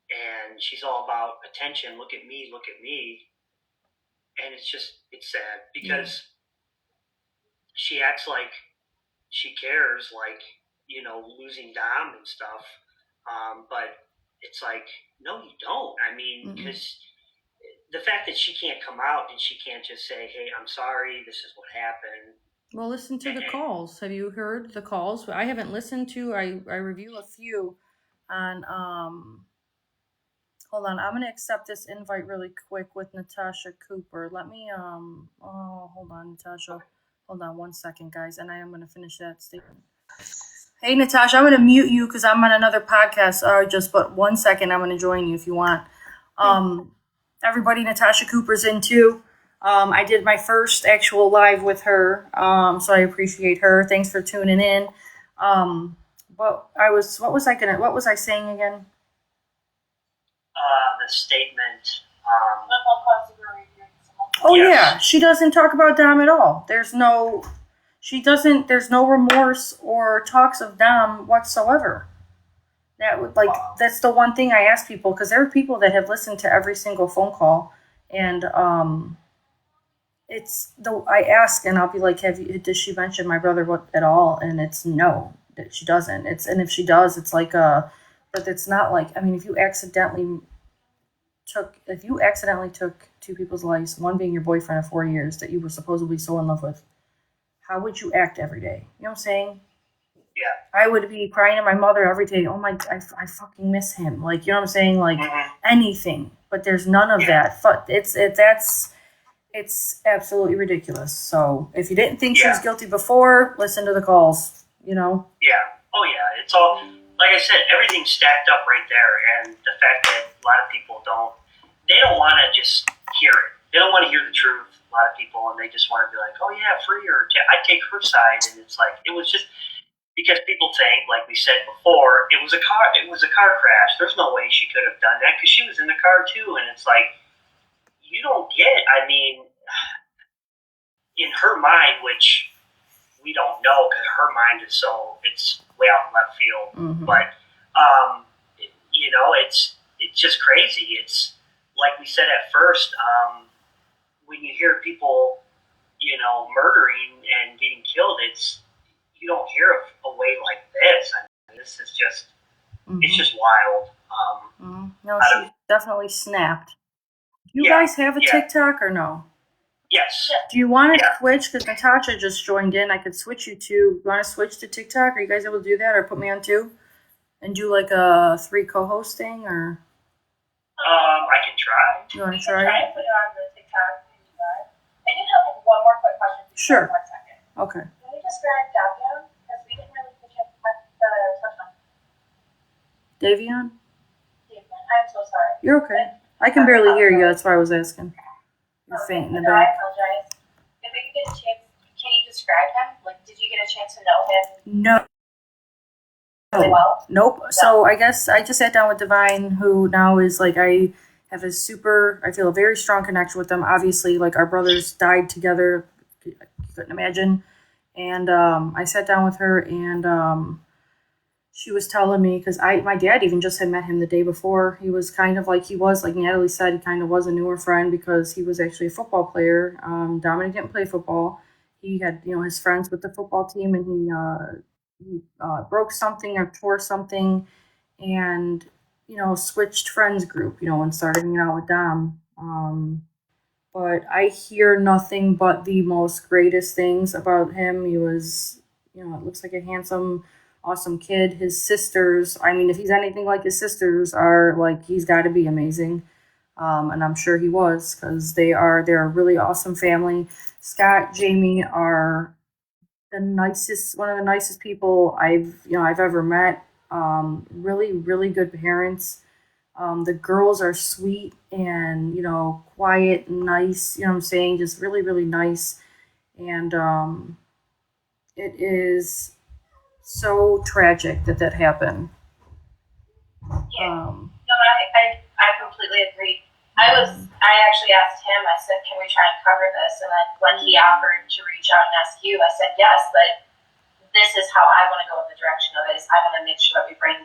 And she's all about attention. Look at me. And it's sad because she acts like she cares, like, losing Dom and stuff. But it's like, no, you don't. I mean, because the fact that she can't come out and she can't just say, hey, I'm sorry, this is what happened. Well, listen to the calls. Have you heard the calls? I haven't listened to. I review a few on. Hold on, I'm gonna accept this invite really quick with Natasha Cooper. Let me hold on, Natasha. Hold on 1 second, guys, and I am gonna finish that statement. Hey, Natasha, I'm gonna mute you because I'm on another podcast. But 1 second, I'm gonna join you if you want. Everybody, Natasha Cooper's in too. I did my first actual live with her, so I appreciate her. Thanks for tuning in. What was I saying again? The statement. Oh yes. Yeah, she doesn't talk about Dom at all. There's no remorse or talks of Dom whatsoever. That's the one thing I ask people, because there are people that have listened to every single phone call, and I ask and I'll be like, does she mention my brother at all? And it's no, that she doesn't. And if she does, it's like but it's not like, I mean, if you accidentally took two people's lives, one being your boyfriend of 4 years that you were supposedly so in love with, how would you act every day? You know what I'm saying? Yeah. I would be crying to my mother every day. Oh my, I fucking miss him. Like, you know what I'm saying? Like anything, but there's none of that. It's absolutely ridiculous. So if you didn't think she was guilty before, listen to the calls, Yeah. Oh yeah. It's all, like I said, everything's stacked up right there. And the fact that a lot of people they don't want to just hear it. They don't want to hear the truth. A lot of people, and they just want to be like, oh yeah, free her. I take her side. And it's like, it was just because people think, like we said before, it was a car crash. There's no way she could have done that because she was in the car too. And it's like, you don't get, I mean, in her mind, which we don't know because her mind is it's way out in left field. But, it's just crazy. It's like we said at first, when you hear people, murdering and getting killed, you don't hear a way like this. I mean, this is just, it's just wild. No, she definitely snapped. Do you guys have a TikTok or no? Yes. Do you want to switch? Because Natasha just joined in. I could switch you to. You want to switch to TikTok? Are you guys able to do that, or put me on two, and do like a 3 co-host thing, or? I can try. You want to try? Try and put it on the TikTok. I did have one more quick question. Sure. 1 second. Okay. Can we describe Davion? Because we didn't really touch on Davion? I'm so sorry. You're okay. I can barely hear you. That's why I was asking. You're faint in the back. I apologize. If we could get a chance, can you describe him? Like, did you get a chance to know him? No. really well? Nope. So I guess I just sat down with Divine, who now is like I feel a very strong connection with them. Obviously, like our brothers died together. You couldn't imagine. And I sat down with her, and she was telling me because my dad even just had met him the day before. He was kind of like Natalie said, he kind of was a newer friend because he was actually a football player. Dominic didn't play football. He had his friends with the football team, and he broke something or tore something, and switched friends group. And started hanging out with Dom. But I hear nothing but the most greatest things about him. He was, it looks like a handsome, awesome kid. His sisters, I mean, if he's anything like his sisters, are like he's got to be amazing. And I'm sure he was because they're a really awesome family. Scott, Jamie are one of the nicest people I've ever met. Really, really good parents. The girls are sweet and, quiet and nice, you know what I'm saying? Just really, really nice. And it is so tragic that happened. Yeah. No, I completely agree. I actually asked him, I said, can we try and cover this? And then when he offered to reach out and ask you, I said, yes, but this is how I want to go in the direction of it, is I want to make sure that we bring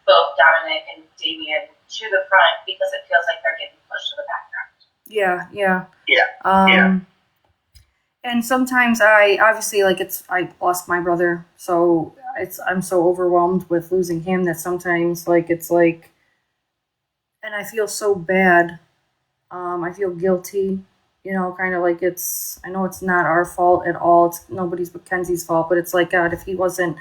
both Dominic and Damien to the front because it feels like they're getting pushed to the background. Yeah. And sometimes I lost my brother, so I'm so overwhelmed with losing him that sometimes and I feel so bad. I feel guilty, kind of like I know it's not our fault at all. It's nobody's but Kenzie's fault, but it's like, God, if he wasn't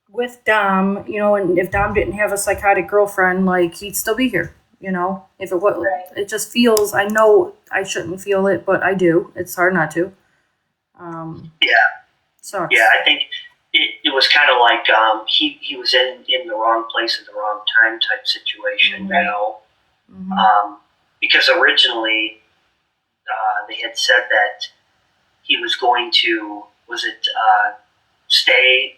with Dom, and if Dom didn't have a psychotic girlfriend, like he'd still be here, if it was, Right. It just feels, I know I shouldn't feel it, but I do. It's hard not to. Sucks. Yeah, I think it was kind of like he was in the wrong place at the wrong time type situation, Mm-hmm. Because originally they had said that he was going to, stay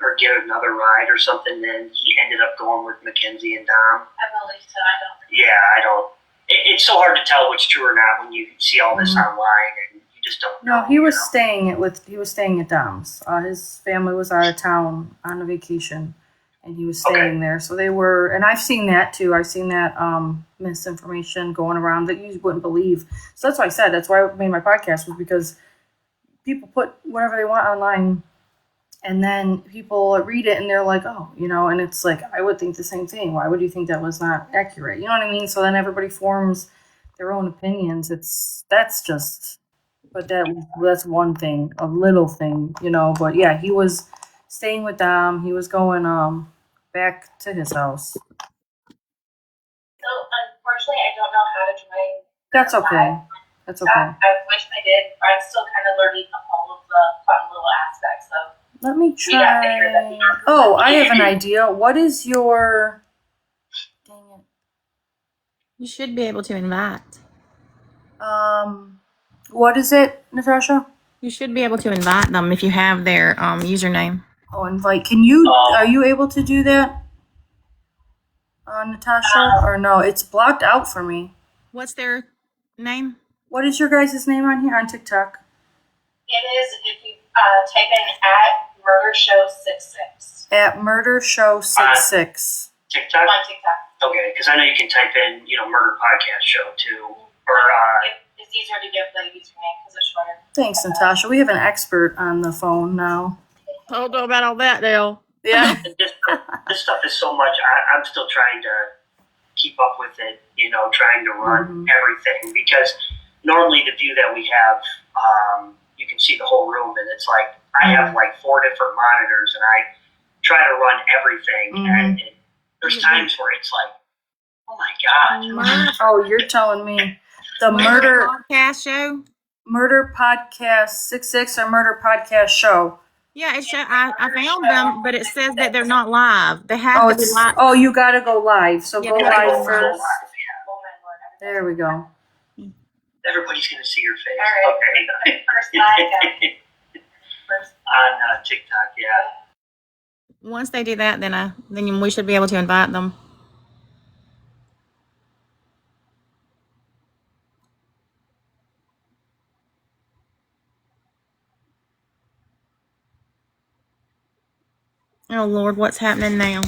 or get another ride or something. Then he ended up going with Mackenzie and Dom. I believe so. I don't. Yeah, I don't. It's so hard to tell what's true or not when you see all this online and you just don't know. No, he was staying at Dom's. His family was out of town on a vacation, and he was staying there. So they were, and I've seen that too. I've seen that misinformation going around that you wouldn't believe. So that's why I said, that's why I made my podcast, was because people put whatever they want online, and then people read it and they're like, oh, and it's like, I would think the same thing. Why would you think that was not accurate? You know what I mean? So then everybody forms their own opinions. But that's one thing, a little thing, but yeah, he was staying with Dom. He was going back to his house. So unfortunately, I don't know how to join. That's okay. That's okay. I wish I did. I'm still kind of learning all of the fun little aspects of. Let me try. Oh, I have an idea. What is your? Dang it. You should be able to invite. What is it, Natasha? You should be able to invite them if you have their username. Oh, invite. Can you? Are you able to do that, Natasha? Or no? It's blocked out for me. What's their name? What is your guys' name on here on TikTok? It is, if you type in @MurderShow66. @MurderShow66. TikTok? On TikTok. Okay, because I know you can type in, Murder Podcast Show too. Or it's easier to give the username because it's shorter. Thanks, Natasha. We have an expert on the phone now. Don't know about all that, Dale. Yeah. this stuff is so much. I'm still trying to keep up with it, trying to run everything, because normally the view that we have, you can see the whole room, and it's like I have like 4 different monitors, and I try to run everything, and there's times where it's like, oh my God. Oh, you're telling me. The Murder Podcast Show? Murder Podcast 66 or Murder Podcast Show? Yeah, I found them, but it says that they're not live. They have to be live. Oh, you gotta go live. So go live first. There we go. Everybody's gonna see your face. All right. Okay. First live, On TikTok, yeah. Once they do that, then we should be able to invite them. Oh Lord, what's happening now?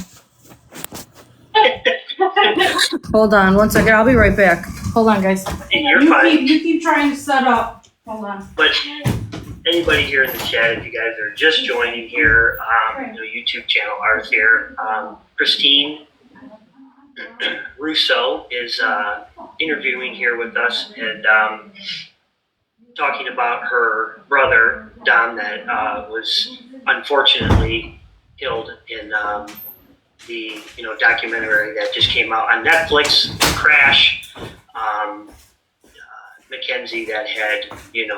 Hold on 1 second. I'll be right back. Hold on, guys. You're fine. You keep trying to set up. Hold on. But anybody here in the chat, if you guys are just joining here, YouTube channel, ours here, Christine Russo is interviewing here with us and talking about her brother, Don, that was unfortunately killed in the documentary that just came out on Netflix, Crash. Mackenzie that had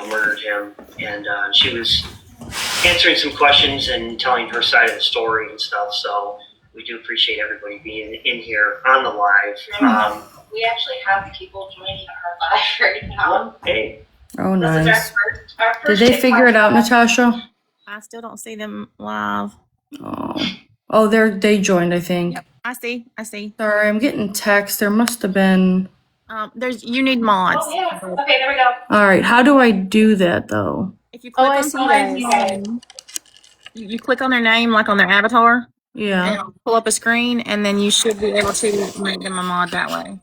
murdered him, and she was answering some questions and telling her side of the story and stuff. So we do appreciate everybody being in here on the live. We actually have people joining our live right now. Hey, Oh, This is nice. our Did first they figure it out, Natasha? I still don't see them live. Oh, they joined, I think. Yep, I see. Sorry, I'm getting text. There must have been. You need mods. Oh yeah. Okay, there we go. All right, how do I do that though? If you click I on see somebody's guys. name, you click on their name, like on their avatar, and Yeah. it'll pull up a screen, and then you should be able to make them a mod that way.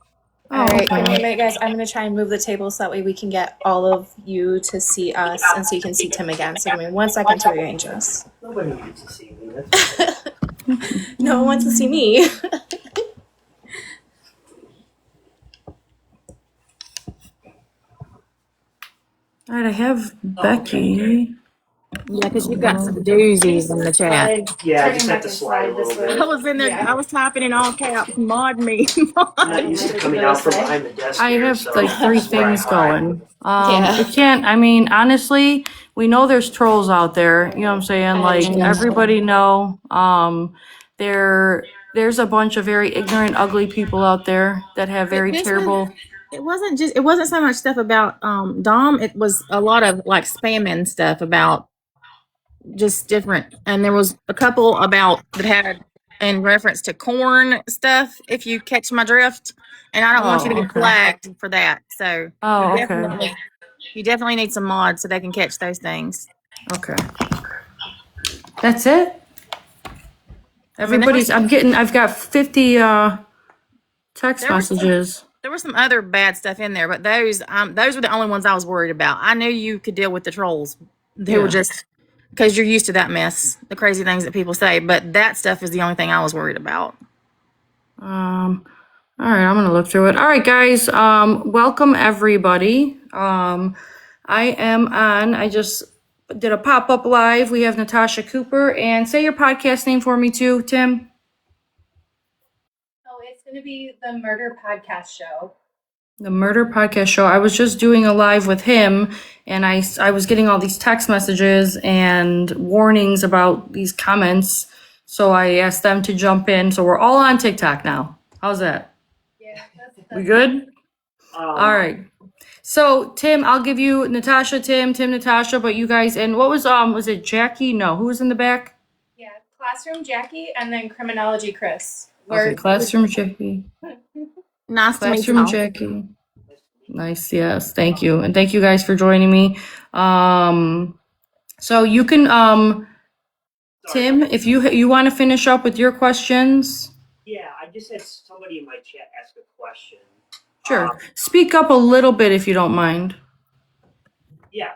Oh, All right, give me a okay. minute, guys. I'm gonna try and move the table so that way we can get all of you to see us and so you can see Tim again. So give me 1 second to rearrange this. nobody needs to see me. That's okay. No one wants to see me. All right, I have Becky. Yeah, because you've got some doozies in the chat. Yeah, I just have to slide a little bit. I was in there. I was typing in all caps. Mod me. I'm not used to coming out from behind the desk. I here, have so like 3 that's where I things hide. going. Yeah. It can't. I mean, honestly, we know there's trolls out there. You know what I'm saying? Like everybody know. There's a bunch of very ignorant, ugly people out there that have very This terrible. It wasn't so much stuff about Dom. It was a lot of like spamming stuff about just different. And there was a couple about that had in reference to corn stuff, if you catch my drift. And I don't want you to Oh, get okay. flagged for that. So Oh, you okay. definitely need some mods so they can catch those things. Okay. That's it. Everybody's. I've got 50 text There was messages. There was some other bad stuff in there, but those were the only ones I was worried about. I knew you could deal with the trolls. They were Yeah. just because you're used to that mess, the crazy things that people say. But that stuff is the only thing I was worried about. All right, I'm gonna look through it. All right, guys. Welcome everybody. I am on. I just did a pop-up live. We have Natasha Cooper, and say your podcast name for me too, Tim. Oh, it's gonna be the Murder Podcast Show. The Murder Podcast Show. I was just doing a live with him, and I was getting all these text messages and warnings about these comments. So I asked them to jump in. So we're all on TikTok now. How's that? Yeah, We good? All right. So Tim, I'll give you Natasha, Tim, Natasha, but you guys, and what was it Jackie? No, who was in the back? Yeah, Classroom Jackie and then Criminology Chris. Okay, Classroom Jackie. Nice to meet you. Classroom Jackie. Nice, yes. Thank you. And thank you guys for joining me. So you can Tim, if you want to finish up with your questions. Yeah, I just had somebody in my chat ask a question. Sure. Speak up a little bit if you don't mind. Yeah.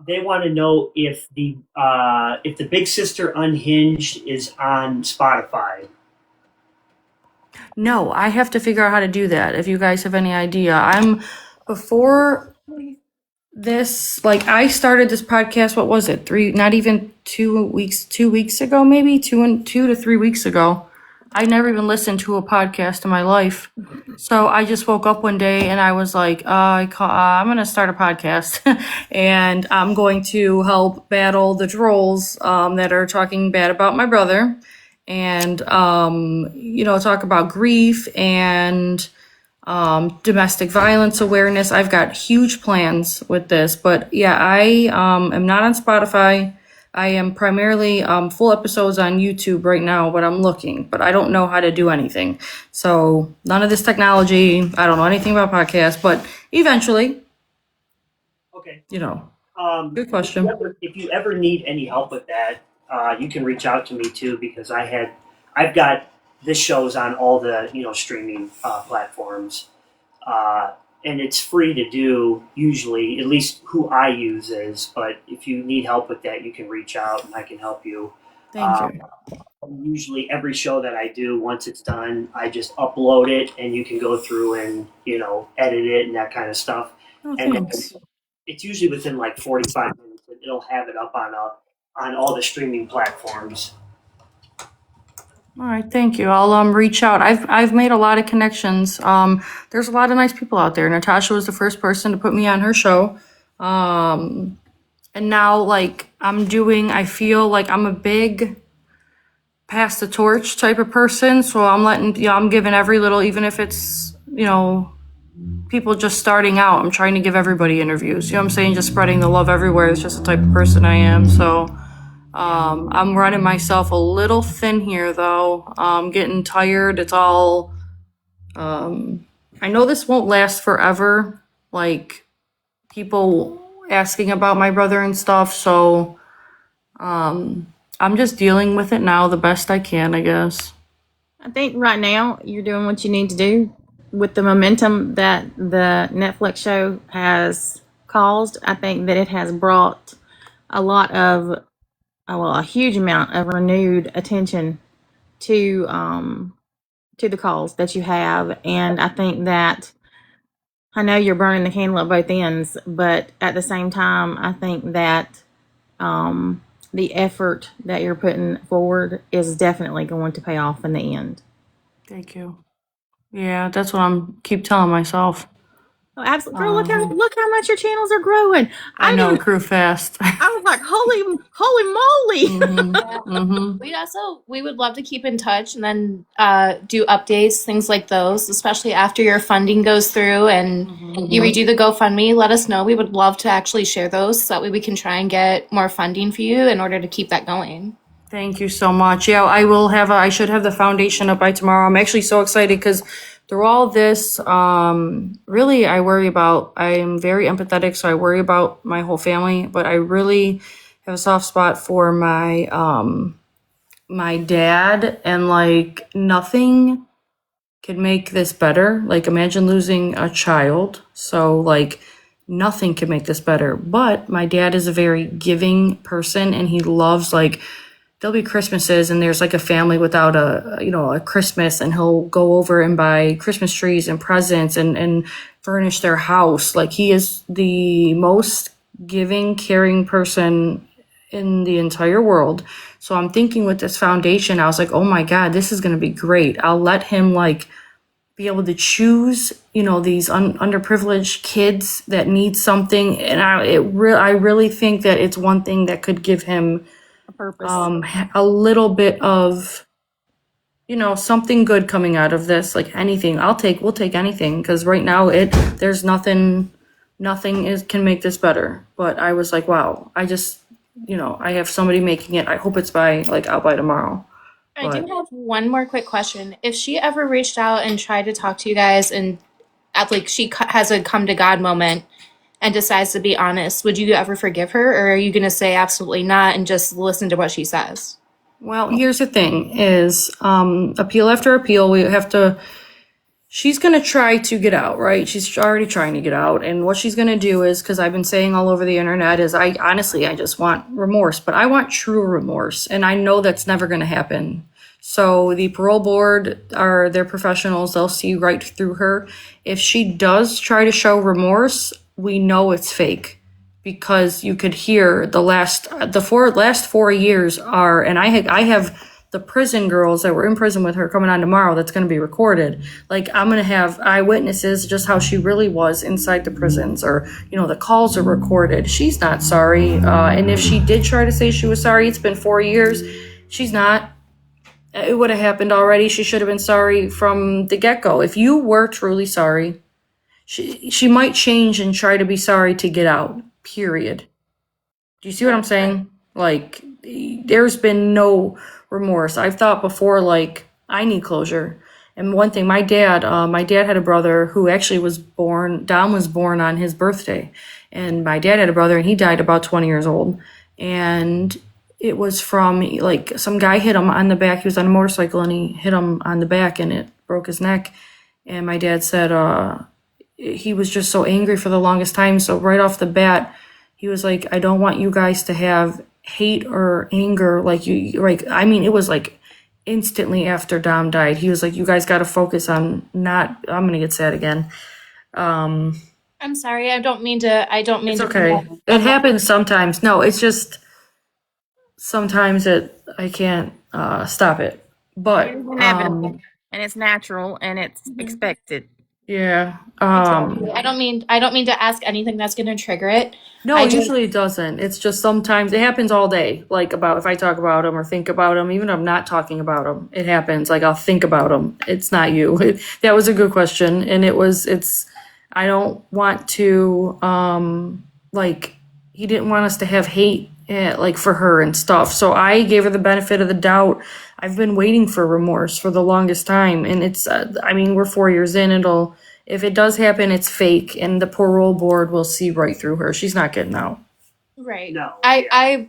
They want to know if the Big Sister Unhinged is on Spotify. No, I have to figure out how to do that. If you guys have any idea. Before this, like I started this podcast, what was it? 2 weeks ago, maybe 2 to 3 weeks ago. I never even listened to a podcast in my life. So I just woke up one day and I was like, I'm going to start a podcast and I'm going to help battle the trolls that are talking bad about my brother and, talk about grief and domestic violence awareness. I've got huge plans with this, but yeah, I am not on Spotify. I am primarily full episodes on YouTube right now, but I'm looking, but I don't know how to do anything. So none of this technology, I don't know anything about podcasts, but eventually, Okay. you know, If good you, question. if you ever need any help with that, you can reach out to me too because I've got this shows on all the streaming platforms, and it's free to do usually. At least who I use is. But if you need help with that, you can reach out and I can help you. Thank you. Usually, every show that I do, once it's done, I just upload it, and you can go through and edit it and that kind of stuff. Oh, And thanks. it's usually within like 45 minutes and it'll have it up on all the streaming platforms. All right, thank you. I'll reach out. I've made a lot of connections. There's a lot of nice people out there. Natasha was the first person to put me on her show. And now like I feel like I'm a big pass the torch type of person. So I'm giving every little, even if it's, people just starting out, I'm trying to give everybody interviews. You know what I'm saying? Just spreading the love everywhere. It's just the type of person I am. So, I'm running myself a little thin here though. Getting tired. It's all, I know this won't last forever. Like people asking about my brother and stuff. So, I'm just dealing with it now the best I can, I guess. I think right now you're doing what you need to do with the momentum that the Netflix show has caused. I think that it has brought a lot of, a huge amount of renewed attention to the cause that you have, and I think that I know you're burning the candle at both ends, but at the same time, I think that the effort that you're putting forward is definitely going to pay off in the end. Thank you. Yeah, that's what keep telling myself. Oh, absolutely, girl! Look how much your channels are growing. I know, didn't it grew fast. I was like, holy moly! We would love to keep in touch and then do updates, things like those, especially after your funding goes through and you redo the GoFundMe. Let us know. We would love to actually share those so that way we can try and get more funding for you in order to keep that going. Thank you so much. Yeah, I should have the foundation up by tomorrow. I'm actually so excited because through all this, really I am very empathetic, so I worry about my whole family, but I really have a soft spot for my dad, and like nothing could make this better. Like imagine losing a child. So like nothing could make this better. But my dad is a very giving person and he loves like there'll be Christmases and there's like a family without a Christmas, and he'll go over and buy Christmas trees and presents and furnish their house. Like he is the most giving, caring person in the entire world. So I'm thinking with this foundation, I was like, oh my God, this is going to be great. I'll let him like be able to choose, these underprivileged kids that need something. And I really think that it's one thing that could give him A purpose. a little bit of, something good coming out of this. Like anything, we'll take anything, because right now there's nothing can make this better. But I was like, wow, I just, I have somebody making it. I hope it's out by tomorrow. I do have one more quick question. If she ever reached out and tried to talk to you guys and has a come to God moment and decides to be honest, would you ever forgive her, or are you going to say absolutely not and just listen to what she says? Well, here's the thing is, appeal after appeal, she's going to try to get out, right? She's already trying to get out. And what she's going to do is, because I've been saying all over the internet, is I just want remorse, but I want true remorse. And I know that's never going to happen. So the parole board they're professionals. They'll see right through her. If she does try to show remorse, we know it's fake, because you could hear the last 4 years are, and I have the prison girls that were in prison with her coming on tomorrow. That's going to be recorded. Like I'm going to have eyewitnesses just how she really was inside the prisons, or the calls are recorded. She's not sorry, and if she did try to say she was sorry, it's been 4 years. She's not. It would have happened already. She should have been sorry from the get-go. If you were truly sorry, she might change and try to be sorry to get out, period. Do you see what I'm saying? Like, there's been no remorse. I've thought before, like, I need closure. And one thing, my dad had a brother who actually was born, Dom was born on his birthday. And my dad had a brother and he died about 20 years old. And it was from, like, some guy hit him on the back. He was on a motorcycle and he hit him on the back and it broke his neck. And my dad said, he was just so angry for the longest time. So right off the bat, he was like, I don't want you guys to have hate or anger. Like I mean, it was like instantly after Dom died, he was like, you guys got to focus on not, I'm going to get sad again. I'm sorry. I don't mean to. It's okay. It happens sometimes. No, it's just sometimes I can't stop it. But It's inevitable, and it's natural, and it's expected. yeah. I don't mean to ask anything that's going to trigger it. No, usually it doesn't. It's just sometimes it happens all day. Like about if I talk about them or think about them, even if I'm not talking about them, it happens. Like I'll think about them. It's not you. That was a good question, and it's. I don't want to like he didn't want us to have hate like for her and stuff. So I gave her the benefit of the doubt. I've been waiting for remorse for the longest time, and it's. I mean, we're 4 years in. If it does happen, it's fake, and the parole board will see right through her. She's not getting out. Right. No. I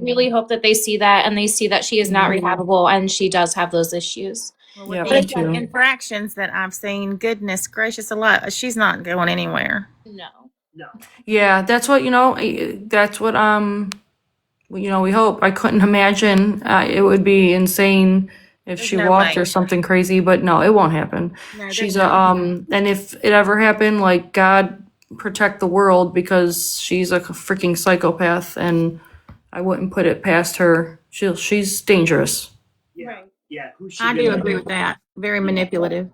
really hope that they see that and they see that she is not rehabbable and she does have those issues. Well, Yeah, with me the too. infractions that I've seen, goodness gracious, a lot. She's not going anywhere. No. No. Yeah, that's what that's what we hope. I couldn't imagine it would be insane if There's she no walked way. or something crazy, but no, it won't happen. No, She's there's no- and if it ever happened, like God protect the world because she's a freaking psychopath and I wouldn't put it past her. She's dangerous. Yeah. Right. Yeah. Who's she I gonna, do agree with that. Very manipulative.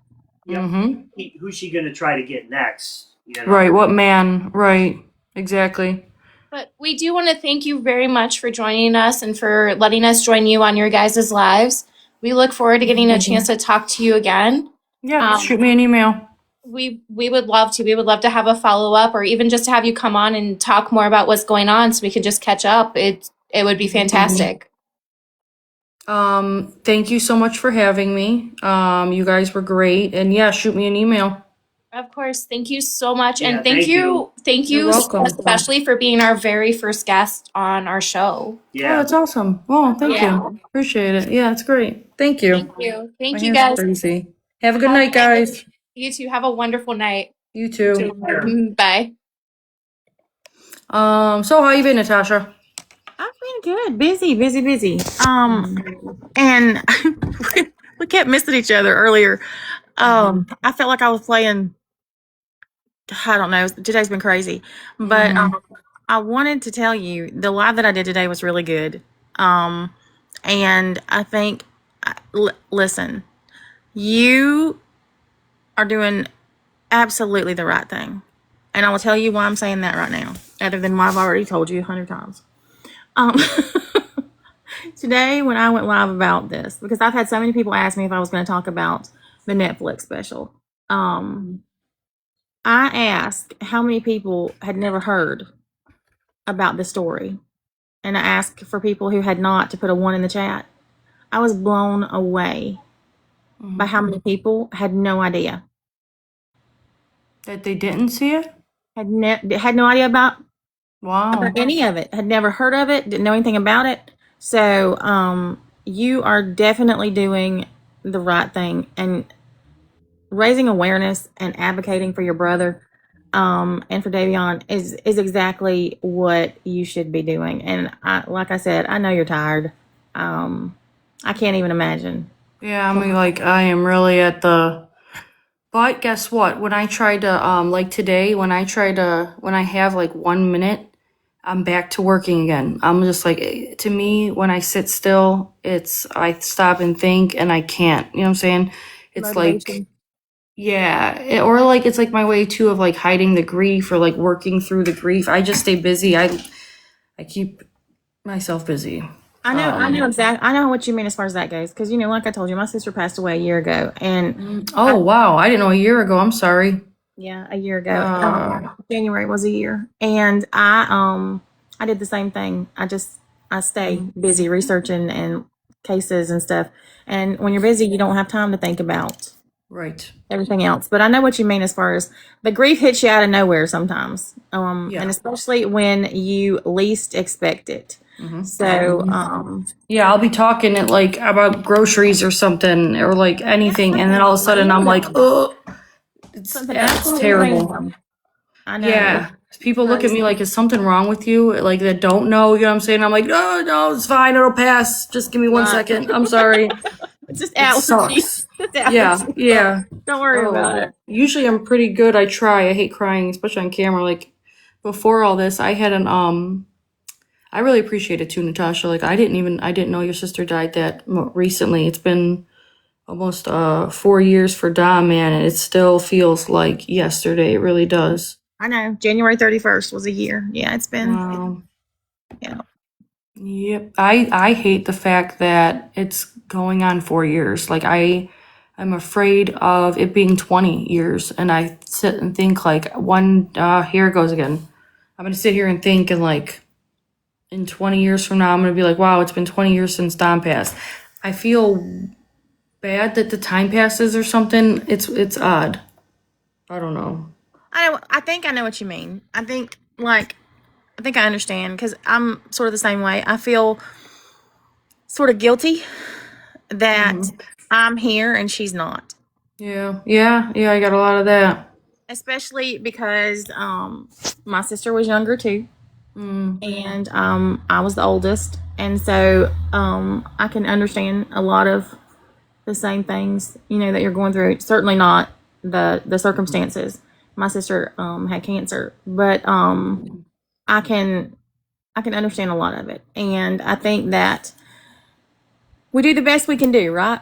Yep. Mm-hmm. Who's she going to try to get next? You know? Right, what man? Right. Exactly. But we do want to thank you very much for joining us and for letting us join you on your guys' lives. We look forward to getting a chance to talk to you again. Yeah, shoot me an email. We would love to. We would love to have a follow-up or even just to have you come on and talk more about what's going on so we could just catch up. It would be fantastic. Thank you so much for having me. You guys were great. And yeah, shoot me an email. Of course. Thank you so much. Yeah, And thank thank you. Thank You're you welcome. especially for being our very first guest on our show. Oh, Yeah. that's awesome. Well, thank Yeah. you. Appreciate it. Yeah, it's great. Thank you. Thank you. Thank My you hair's guys. crazy. Have a good night, guys. You two have a wonderful night. You too. Bye. So how you been, Natasha? I've been good. Busy. And we kept missing each other earlier. I felt like I was playing. I don't know. Today's been crazy, but I wanted to tell you the live that I did today was really good. And I think, listen, you are doing absolutely the right thing, and I will tell you why I'm saying that right now, other than what I've already told you 100 times. Today, when I went live about this, because I've had so many people ask me if I was going to talk about the Netflix special. I asked how many people had never heard about the story, and I asked for people who had not to put a 1 in the chat. I was blown away by how many people had no idea, That they didn't see it? had no idea about Wow. any of it, had never heard of it, didn't know anything about it. So you are definitely doing the right thing and raising awareness and advocating for your brother and for Davion is exactly what you should be doing. And like I said, I know you're tired. I can't even imagine. Yeah, I mean, like, I am really at the. But guess what? When I try to, like today, when I have like 1 minute, I'm back to working again. I'm just like, to me, when I sit still, I stop and think and I can't. You know what I'm saying? It's Motivation. like, yeah. Or like, it's like my way too of like hiding the grief or like working through the grief. I just stay busy. I keep myself busy. I know exactly. I know what you mean as far as that goes. Because, like I told you, my sister passed away a year ago. And Oh, wow. I didn't know a year ago. I'm sorry. yeah, a year ago. January was a year. And I did the same thing. I just I stay busy researching and cases and stuff. And when you're busy, you don't have time to think about Right. everything else. But I know what you mean as far as the grief hits you out of nowhere sometimes. Yeah. And especially when you least expect it. Mhm. So, Yeah, I'll be talking at like about groceries or something or like anything, and then all of a sudden I'm like, oh, it's something it's absolutely terrible. random. I know. Yeah. People look at me Crazy. like, is something wrong with you? Like, that don't know, you know what I'm saying? I'm like, no, no, it's fine. It'll pass. Just give me 1 second. I'm sorry. It's just It allergy. sucks. It's Yeah, allergy. yeah. Don't worry about Oh, it. usually I'm pretty good. I try. I hate crying, especially on camera. Like, before all this, I had I really appreciate it too, Natasha. Like, I didn't know your sister died that recently. It's been almost 4 years for Dom, man, and it still feels like yesterday. It really does. I know. January 31st was a year. Yeah, it's been. Wow. Yeah. Yep. I hate the fact that it's going on 4 years. Like, I'm afraid of it being 20 years, and I sit and think like here it goes again. I'm gonna sit here and think, and like in 20 years from now, I'm gonna be like, wow, it's been 20 years since Dom passed. I feel bad that the time passes or something. It's odd. I don't know. I think I know what you mean. I think I understand because I'm sort of the same way. I feel sort of guilty that I'm here and she's not. Yeah, yeah, yeah. I got a lot of that. Especially because my sister was younger too. And I was the oldest. And so I can understand a lot of the same things, that you're going through. Certainly not the circumstances. My sister had cancer, but I can understand a lot of it. And I think that we do the best we can do, right?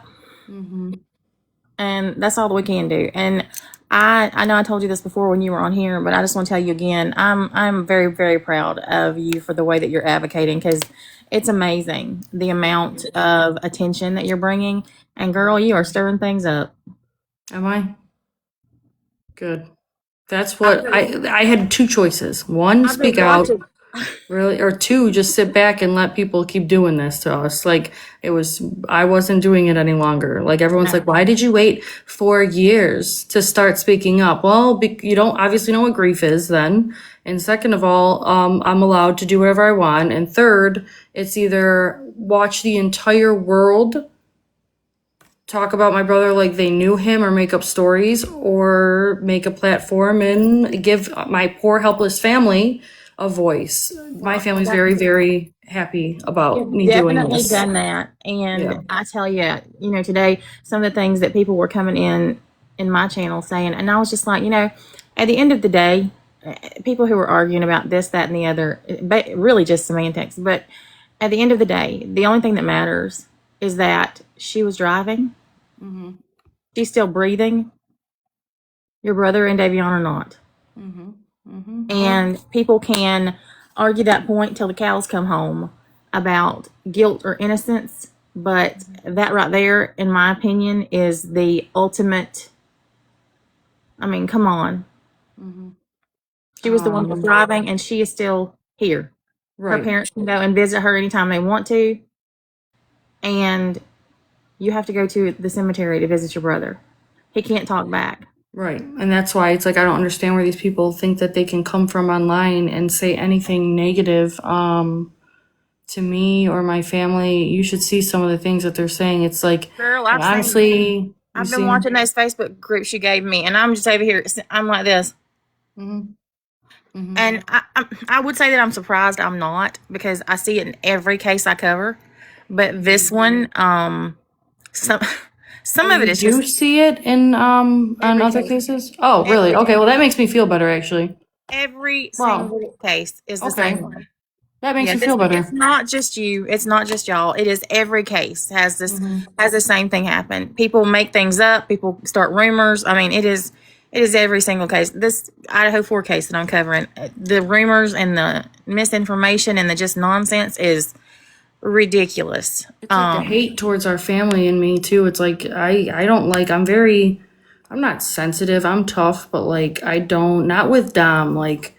And that's all that we can do. And I know I told you this before when you were on here, but I just want to tell you again, I'm very, very proud of you for the way that you're advocating because it's amazing the amount of attention that you're bringing. And girl, you are stirring things up. Am I? Good. That's what I had two choices. One, I've been speak out, watching. really, or two, just sit back and let people keep doing this to us. Like, I wasn't doing it any longer. Like, everyone's like, why did you wait 4 years to start speaking up? Well, you don't obviously know what grief is then. And second of all, I'm allowed to do whatever I want. And third, it's either watch the entire world talk about my brother like they knew him or make up stories or make a platform and give my poor helpless family a voice. My family's very, very happy about me doing Definitely this. done that. And Yeah. I tell you, today, some of the things that people were coming in my channel saying, and I was just like, at the end of the day, people who were arguing about this, that, and the other, but really just semantics. But at the end of the day, the only thing that matters is that she was driving. She's still breathing. Your brother and Davion are not. And people can argue that point till the cows come home about guilt or innocence. But that right there, in my opinion, is the ultimate. I mean, come on. She was the one who was driving, and she is still here. Her Right. parents can go and visit her anytime they want to. And you have to go to the cemetery to visit your brother. He can't talk back. Right. And that's why it's like, I don't understand where these people think that they can come from online and say anything negative to me or my family. You should see some of the things that they're saying. It's like, Girl, I've honestly, I've been watching those Facebook groups you gave me, and I'm just over here. I'm like this. And I would say that I'm surprised I'm not because I see it in every case I cover. But this one, some of it is You just see it in on Every other case. cases? Oh, really? Every Okay, well that makes me feel better actually. every Wow. single case is the Okay. same one. That makes Yeah, me feel better. it's not just you. It's not just y'all. It is every case has the same thing happen. People make things up. People start rumors. I mean, it is every single case. This Idaho 4 case that I'm covering, the rumors and the misinformation and the just nonsense is ridiculous. It's like the hate towards our family and me too. It's like I don't like I'm not sensitive. I'm tough, but like I don't not with Dom. Like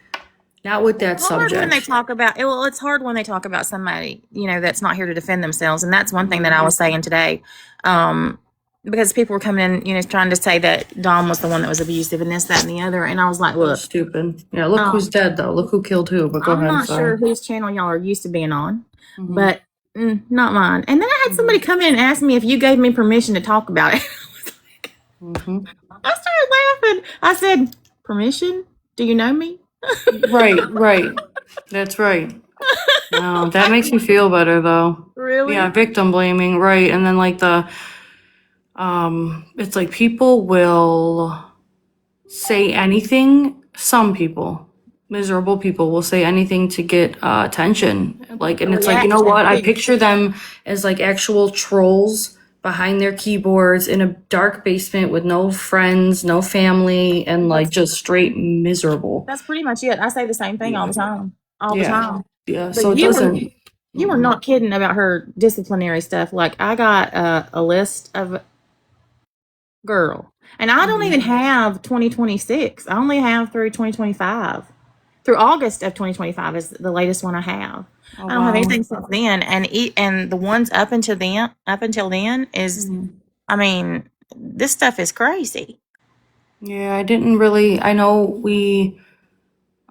Not with that It's hard when they subject. talk about well, it's hard when they talk about somebody, that's not here to defend themselves. And that's one thing that I was saying today. Because people were coming in, trying to say that Dom was the one that was abusive and this, that, and the other. And I was like, That's look, stupid. Yeah, look who's dead though. Look who killed who. But go I'm ahead. not Sorry. sure whose channel y'all are used to being on, Mhm. but not mine. And then I had somebody come in and ask me if you gave me permission to talk about it. Mhm. I started laughing. I said, permission? Do you know me? Right. That's right. No, that makes me feel better though. Really? Yeah, victim blaming, right? And then like it's like people will say anything. Some people, miserable people, will say anything to get attention. Like, and it's like, you know what? I picture them as like actual trolls behind their keyboards in a dark basement with no friends, no family, and like just straight miserable. That's pretty much it. I say the same thing all the time. All the Yeah. time. Yeah. But So it you were doesn't. you were not kidding about her disciplinary stuff. Like I got a list of girl, and I don't even have 2026. I only have through 2025. Through August of 2025 is the latest one I have. Oh, I don't have wow. anything since then, and the ones up until then is, I mean, this stuff is crazy. Yeah, I didn't really. I know we.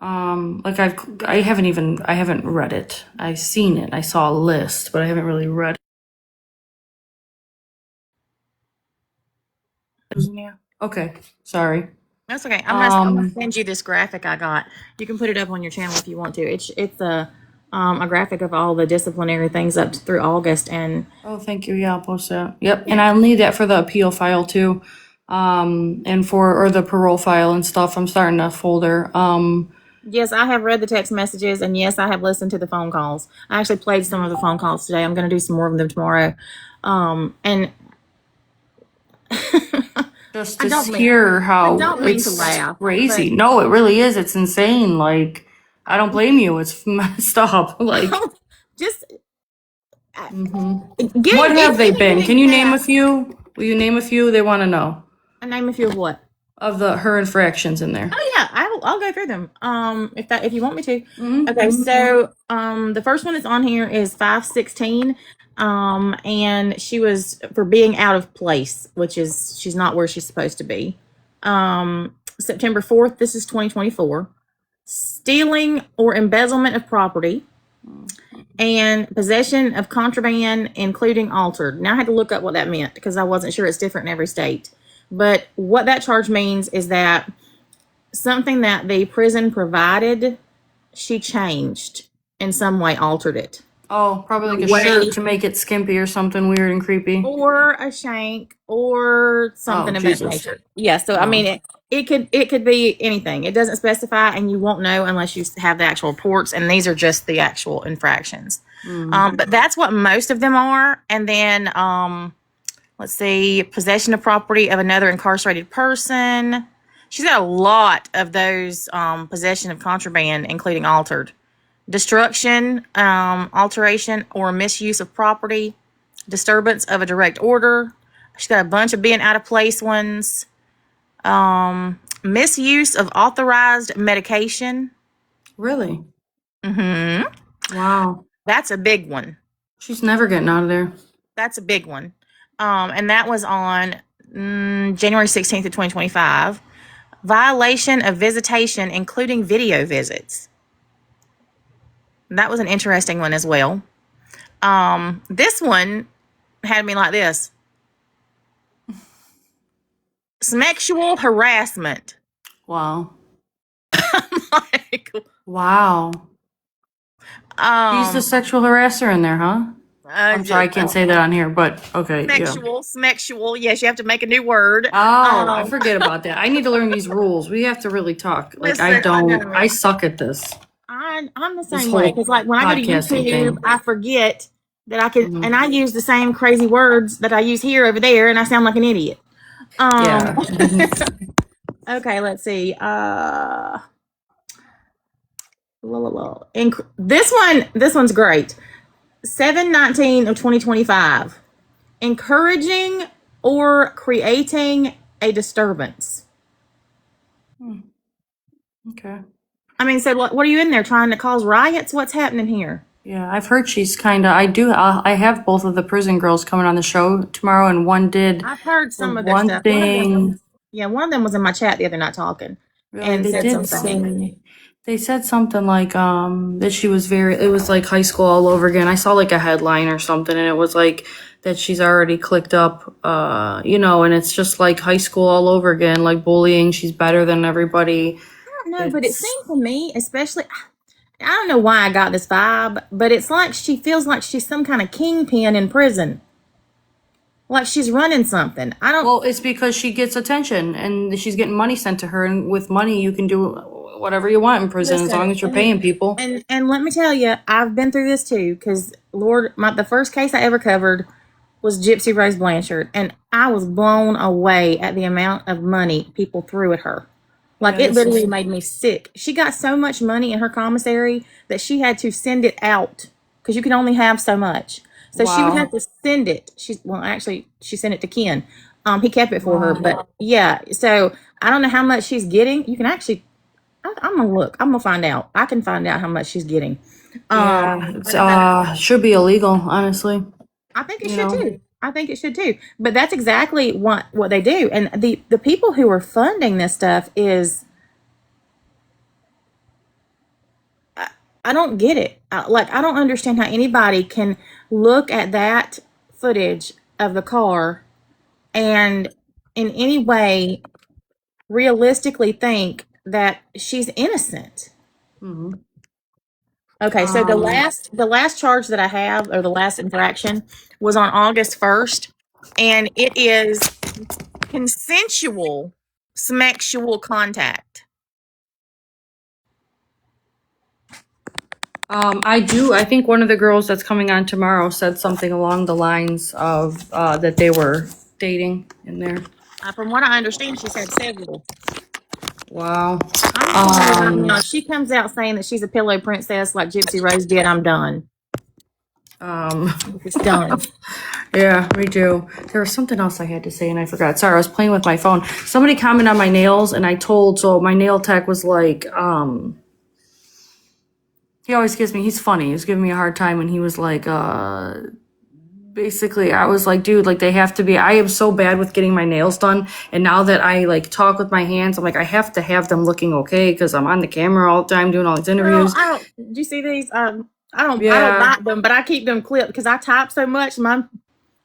Like I haven't read it. I've seen it. I saw a list, but I haven't really read it. Yeah. Okay. Sorry. That's okay. I'm gonna send you this graphic I got. You can put it up on your channel if you want to. It's a graphic of all the disciplinary things up through August, and Oh, thank you. Yeah, I'll post that. Yep. And I'll need that for the appeal file too. And or the parole file and stuff. I'm starting a folder. yes, I have read the text messages, and yes, I have listened to the phone calls. I actually played some of the phone calls today. I'm gonna do some more of them tomorrow. And Just I to don't mean- hear how I don't mean to it's laugh, crazy. No, it really is. It's insane. Like, I don't blame you. It's messed up. Like, just what have they been? Can you name a few? Will you name a few? They want to know a name a few of what? of her infractions in there. Oh yeah, I'll go through them. If you want me to. Okay, so the first one that's on here is 516. And she was for being out of place, which is she's not where she's supposed to be. September 4th, this is 2024. Stealing or embezzlement of property and possession of contraband, including altered. Now I had to look up what that meant because I wasn't sure. It's different in every state. But what that charge means is that something that the prison provided, she changed in some way, altered it. Oh, probably like a shirt to make it skimpy or something weird and creepy. Or a shank or something of that nature. Yeah, so I mean it could be anything. It doesn't specify, and you won't know unless you have the actual reports, and these are just the actual infractions. But that's what most of them are. And then let's see, possession of property of another incarcerated person. She's got a lot of those, possession of contraband, including altered. Destruction, alteration, or misuse of property. Disturbance of a direct order. She's got a bunch of being out of place ones. Misuse of authorized medication. Really? Mm-hmm. Wow. That's a big one. She's never getting out of there. That's a big one. And that was on January 16th of 2025. Violation of visitation, including video visits. That was an interesting one as well. This one had me like this. Sexual harassment. Wow. Like, Wow. She's the sexual harasser in there, huh? I'm sorry, I can't say that on here, but okay. Sexual. Yes, you have to make a new word. Oh, I forget about that. I need to learn these rules. We have to really talk. Like, I suck at this. I'm the same way. Because like when I go to YouTube, I forget that I can, and I use the same crazy words that I use here over there, and I sound like an idiot. Yeah. Okay, let's see. This one's great. 7/19 of 2025. Encouraging or creating a disturbance. Okay. I mean, so what are you in there trying to cause riots? What's happening here? Yeah, I've heard she's kind of. I have both of the prison girls coming on the show tomorrow, and one did I've heard the some of their one stuff. One of them, thing. yeah, one of them was in my chat the other night talking Really, and they said did something. say they said something like that she was very. It was like high school all over again. I saw like a headline or something, and it was like that she's already clicked up. And it's just like high school all over again, like bullying. She's better than everybody. I don't know, but it It's seemed to me, especially, I don't know why I got this vibe, but it's like she feels like she's some kind of kingpin in prison. Like she's running something. I don't. Well, it's because she gets attention and she's getting money sent to her, and with money you can do whatever you want in prison as long as you're paying people. And let me tell you, I've been through this too. Because Lord, the first case I ever covered was Gypsy Rose Blanchard, and I was blown away at the amount of money people threw at her. Like Yeah, it this literally is- made me sick. She got so much money in her commissary that she had to send it out because you can only have so much. So she would Wow. have to send it. She sent it to Ken. He kept it for her, but yeah. So I don't know how much she's getting. You can actually. I'm gonna look. I'm gonna find out. I can find out how much she's getting. Yeah, it's But should be illegal, honestly. I think it You should know. too. I think it should too. But that's exactly what they do. And the people who are funding this stuff is I don't get it. I don't understand how anybody can look at that footage of the car and in any way realistically think that she's innocent. Mhm. Okay, so the last charge that I have, or the last infraction, was on August 1st, and it is consensual sexual contact. I think one of the girls that's coming on tomorrow said something along the lines of that they were dating in there. From what I understand, she's had several. Wow. I'm telling you right now, if she comes out saying that she's a pillow princess like Gypsy Rose did, I'm done. It's done. Yeah, me too. There was something else I had to say and I forgot. Sorry, I was playing with my phone. Somebody commented on my nails and so my nail tech was like, he always he's funny. He was giving me a hard time and he was like, basically I was like, dude, like they have to be, I am so bad with getting my nails done. And now that I like talk with my hands, I'm like, I have to have them looking okay because I'm on the camera all the time doing all these interviews. Girl, do you see these? I don't bite them, but I keep them clipped because I type so much. I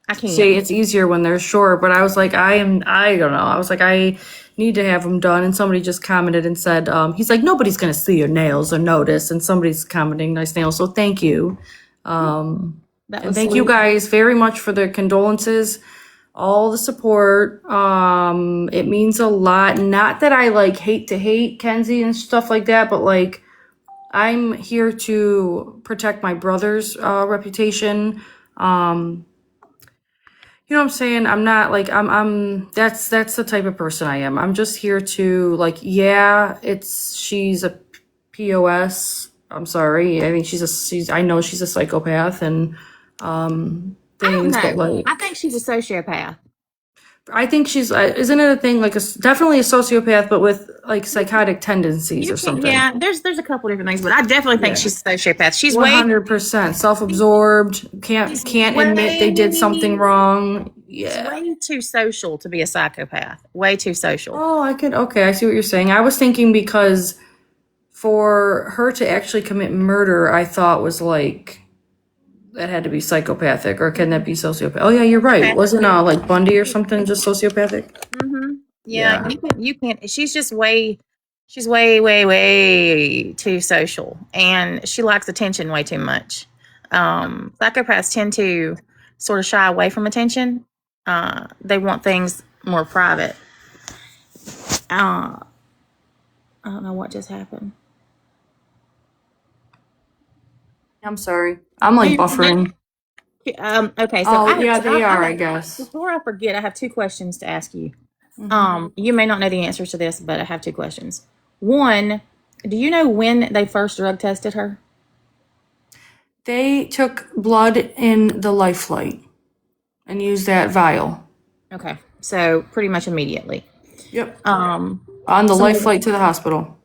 can't. See, it's easier when they're short, but I was like, I don't know. I was like, I need to have them done. And somebody just commented and said, he's like, nobody's going to see your nails or notice. And somebody's commenting nice nails. So thank you. And thank you guys very much for the condolences, all the support. It means a lot. Not that I like hate to hate Kenzie and stuff like that, but like, I'm here to protect my brother's reputation. You know what I'm saying? I'm not like that's the type of person I am. I'm just here to like, yeah, she's a POS. I'm sorry. I mean I know she's a psychopath and things, but like I think she's a sociopath. I think she's isn't it a thing like definitely a sociopath but with like psychotic tendencies or something. Yeah, there's a couple different things, but I definitely think she's a sociopath. She's 100% self-absorbed, can't admit they did something wrong. Yeah. Way too social to be a psychopath. Way too social. Oh, I see what you're saying. I was thinking because for her to actually commit murder, I thought was like, that had to be psychopathic, or can that be sociopath? Oh yeah, you're right. Wasn't like Bundy or something just sociopathic? Mm-hmm. Yeah, you can't, she's way too social, and she likes attention way too much. Psychopaths tend to sort of shy away from attention. They want things more private. I don't know what just happened. I'm sorry. I'm like buffering. Okay, so I guess. Before I forget, I have two questions to ask you. You may not know the answers to this, but I have two questions. One, do you know when they first drug tested her? They took blood in the life flight and used that vial. Okay, so pretty much immediately. Yep. On the life flight to the hospital.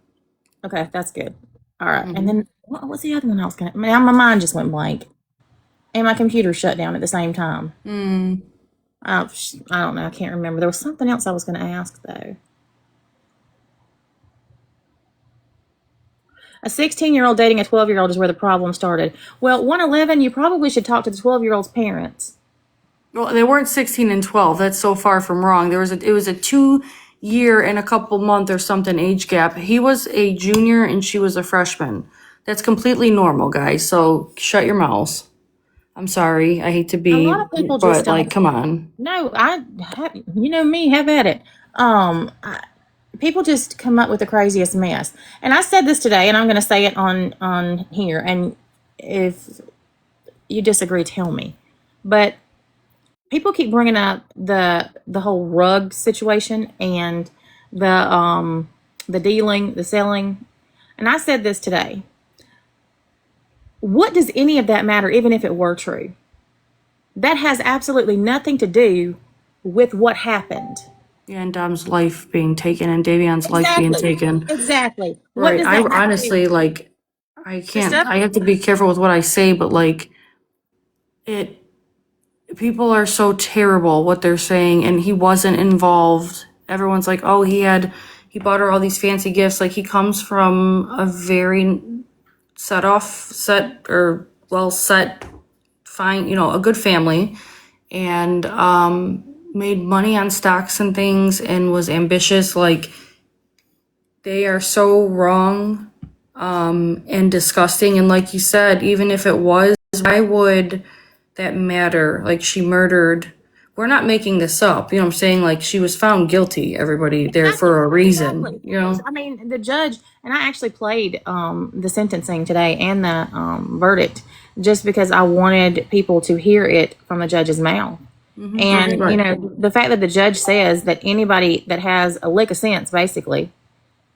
Okay, that's good. All right. Mhm. And then what was the other one I was gonna? Man, my mind just went blank, and my computer shut down at the same time. Mm. I don't know. I can't remember. There was something else I was going to ask though. A 16-year-old dating a 12-year-old is where the problem started. Well, 111, you probably should talk to the 12-year-old's parents. Well, they weren't 16 and 12. That's so far from wrong. It was a 2 year and a couple month or something age gap. He was a junior and she was a freshman. That's completely normal, guys. So shut your mouths. I'm sorry. I hate to A be, lot of people just but like, don't. come on. No, you know me, have at it. People just come up with the craziest mess. And I said this today, and I'm going to say it on here. And if you disagree, tell me. But people keep bringing up the whole rug situation and the dealing, the selling. And I said this today. What does any of that matter, even if it were true? That has absolutely nothing to do with what happened. Yeah, and Dom's life being taken and Davion's life being taken. Exactly. What Right. does I that have to do honestly, with like, I the can't, stuff? I have to be careful with what I say, but like, it, people are so terrible what they're saying, and he wasn't involved. Everyone's like, oh, he bought her all these fancy gifts. Like, he comes from a very fine, a good family, and made money on stocks and things and was ambitious. Like, they are so wrong and disgusting. And like you said, even if it was, why would that matter? Like, she murdered. We're not making this up. You know what I'm saying? Like, she was found guilty, everybody, there for a reason, Exactly. I mean, the judge, and I actually played the sentencing today and the verdict just because I wanted people to hear it from the judge's mouth. And, Right. you know, the fact that the judge says that anybody that has a lick of sense, basically,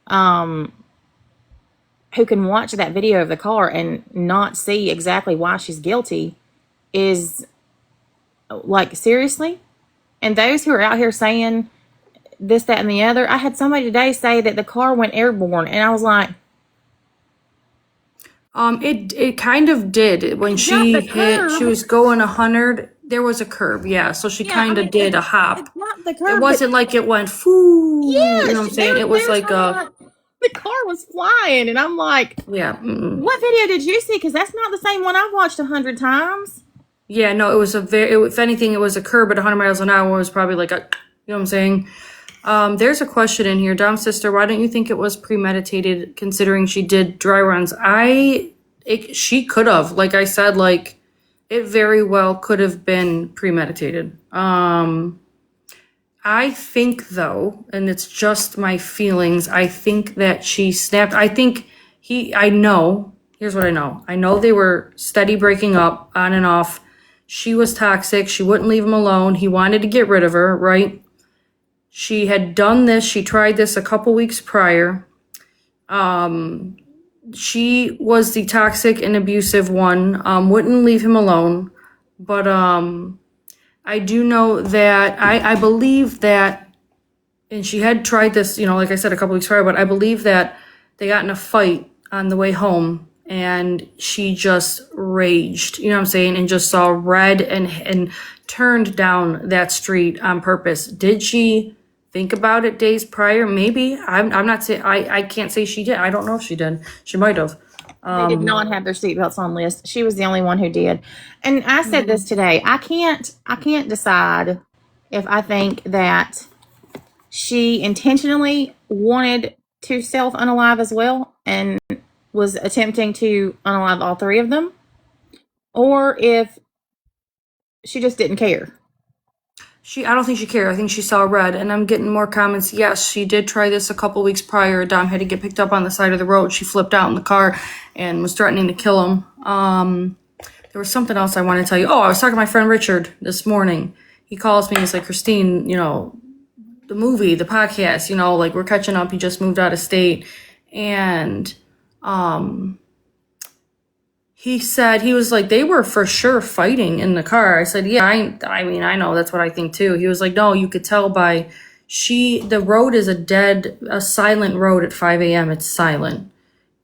who can watch that video of the car and not see exactly why she's guilty is like, seriously? And those who are out here saying this, that, and the other, I had somebody today say that the car went airborne, and I was like, It kind of did when she hit. She was going 100. There was a curb, yeah. So she kind of did a hop. it's not the It curb. wasn't like it went foo. Yes, You know what I'm saying? It was like the car was flying, and I'm like, yeah. what video did you see? Because that's not the same one I've watched 100 times. Yeah, no, it was if anything, it was a curb at 100 miles an hour. It was probably like you know what I'm saying? There's a question in here. Dom's sister, why don't you think it was premeditated considering she did dry runs? She could have, like I said, like it very well could have been premeditated. I think though, and it's just my feelings, I think that she snapped. Here's what I know. I know they were steady breaking up on and off. She was toxic. She wouldn't leave him alone. He wanted to get rid of her, right? She had done this. She tried this a couple weeks prior. She was the toxic and abusive one. Wouldn't leave him alone. But I do know that I believe that, and she had tried this, like I said, a couple weeks prior, but I believe that they got in a fight on the way home and she just raged, you know what I'm saying, and just saw red and turned down that street on purpose. Did she think about it days prior? Maybe. I'm not saying, I can't say she did. I don't know if she did. She might have. They did not have their seatbelts on list. She was the only one who did. And I said this today. I can't decide if I think that she intentionally wanted to self unalive as well and was attempting to unalive all three of them, or if she just didn't care. I don't think she cared. I think she saw red, and I'm getting more comments. Yes, she did try this a couple weeks prior. Dom had to get picked up on the side of the road. She flipped out in the car and was threatening to kill him. There was something else I want to tell you. Oh, I was talking to my friend Richard this morning. He calls me. He's like, Christine, the movie, the podcast, like we're catching up. He just moved out of state, and he said, he was like, they were for sure fighting in the car. I said, yeah, I mean, I know, that's what I think too. He was like, no, you could tell by the road is a silent road at 5 a.m. It's silent.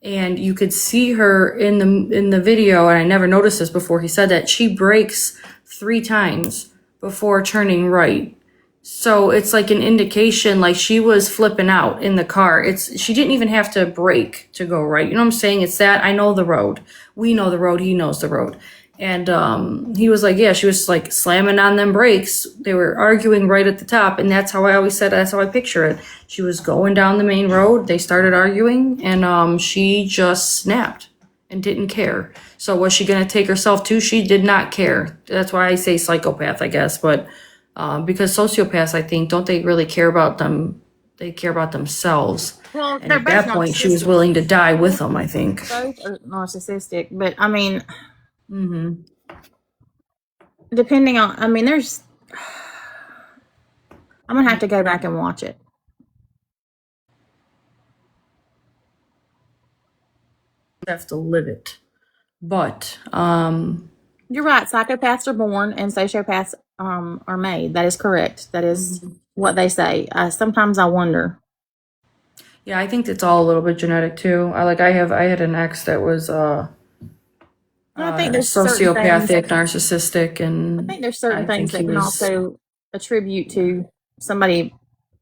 and you could see her in the video, and I never noticed this before. He said that she brakes 3 times before turning right. So it's like an indication, like she was flipping out in the car. She didn't even have to brake to go right. You know what I'm saying? It's that I know the road. We know the road. He knows the road. And he was like, yeah, she was like slamming on them brakes. They were arguing right at the top. And that's how I always said, that's how I picture it. She was going down the main road. They started arguing, and she just snapped and didn't care. So was she going to take herself too? She did not care. That's why I say psychopath, I guess. But because sociopaths, I think, don't they really care about them? They care about themselves. Well, And they're at both that point, she was narcissistic. willing to die with them, I think. Both are narcissistic, but I mean, Mm-hmm. depending on, I mean, there's, I'm gonna have to go back and watch it. Have to live it. But You're right. Psychopaths are born and sociopaths are made. That is correct. That is what they say. Sometimes I wonder. yeah, I think it's all a little bit genetic too. I had an ex that was I think there's certain sociopathic, things. narcissistic, and I think there's certain I things think that he can was also attribute to somebody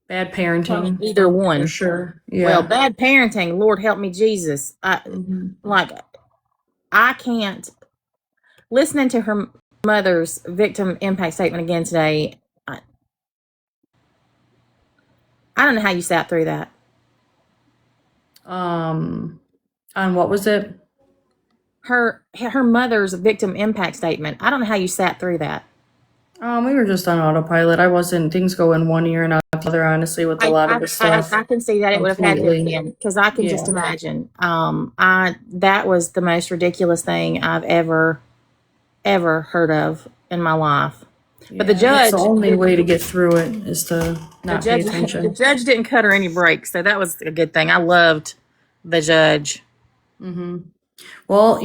bad parenting either one. for sure. Yeah. Well, bad parenting. Lord help me, Jesus. Mhm. Like I can't. Listening to her mother's victim impact statement again today, I don't know how you sat through that. On what was it? Her mother's victim impact statement. I don't know how you sat through that. We were just on autopilot. I wasn't. Things go in one ear and out the other. Honestly, with a lot of the stuff. I can see that it would have had to have Completely. been because I can just imagine. That was the most ridiculous thing I've ever heard of in my life. But the judge, That's the only way to get through it is to not pay the attention. judge didn't cut her any breaks, so that was a good thing. I loved the judge. Mm-hmm. Well,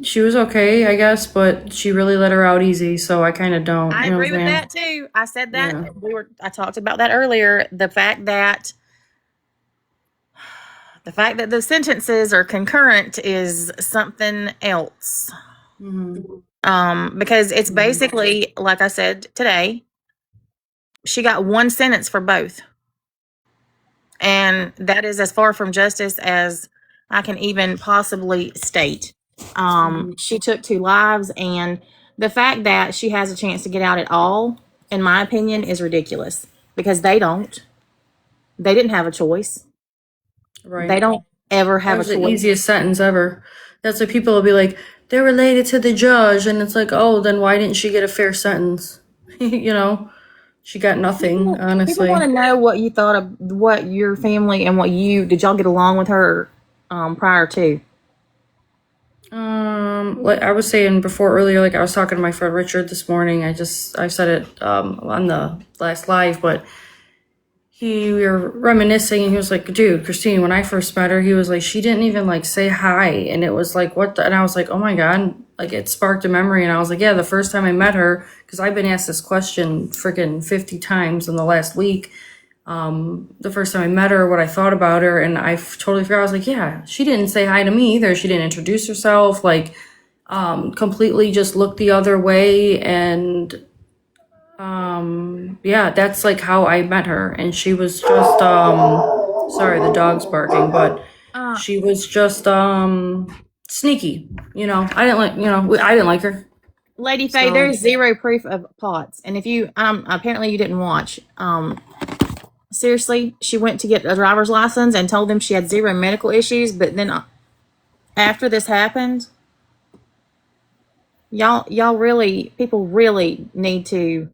she was okay, I guess, but she really let her out easy, so I kind of don't. I You know agree what with I'm that too. I said that Yeah. I talked about that earlier. The fact that the sentences are concurrent is something else. Mm-hmm. Because it's basically, like I said today, she got one sentence for both. And that is as far from justice as I can even possibly state. She took 2 lives, and the fact that she has a chance to get out at all, in my opinion, is ridiculous because they didn't have a choice. Right. They don't ever That have a was the choice. easiest sentence ever. That's why people will be like, they're related to the judge, and it's like, oh, then why didn't she get a fair sentence? She got nothing, honestly. People want to know what you thought of what your family and did y'all get along with her prior to? Like I was saying before earlier, like I was talking to my friend Richard this morning. I said it on the last live, but we were reminiscing, and he was like, dude, Christine, when I first met her, he was like, she didn't even like say hi, and it was like, what the, and I was like, oh my god, like it sparked a memory, and I was like, yeah, the first time I met her, because I've been asked this question freaking 50 times in the last week. The first time I met her, what I thought about her, and I totally forgot. I was like, yeah, she didn't say hi to me either. She didn't introduce herself, like completely just looked the other way, and yeah, that's like how I met her, and she was just sorry, the dog's barking, but she was just sneaky. I didn't I didn't like her. Lady Faye, there's zero proof of POTS, and if you apparently you didn't watch. Seriously, she went to get a driver's license and told them she had zero medical issues, but then after this happened, people really need to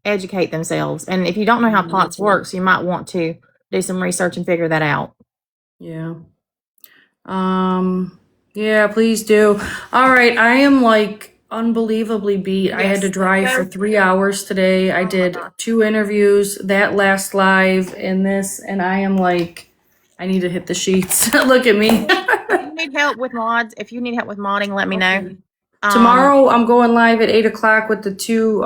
educate themselves. And if you don't know how POTS works, you might want to do some research and figure that out. Yeah. Yeah, please do. All right, I am like unbelievably beat. I had to drive for 3 hours today. I did 2 interviews, that last live, and this, and I am like, I need to hit the sheets. Look at me. If you need help with mods, if you need help with modding, let me know. Tomorrow I'm going live at 8 o'clock with the 2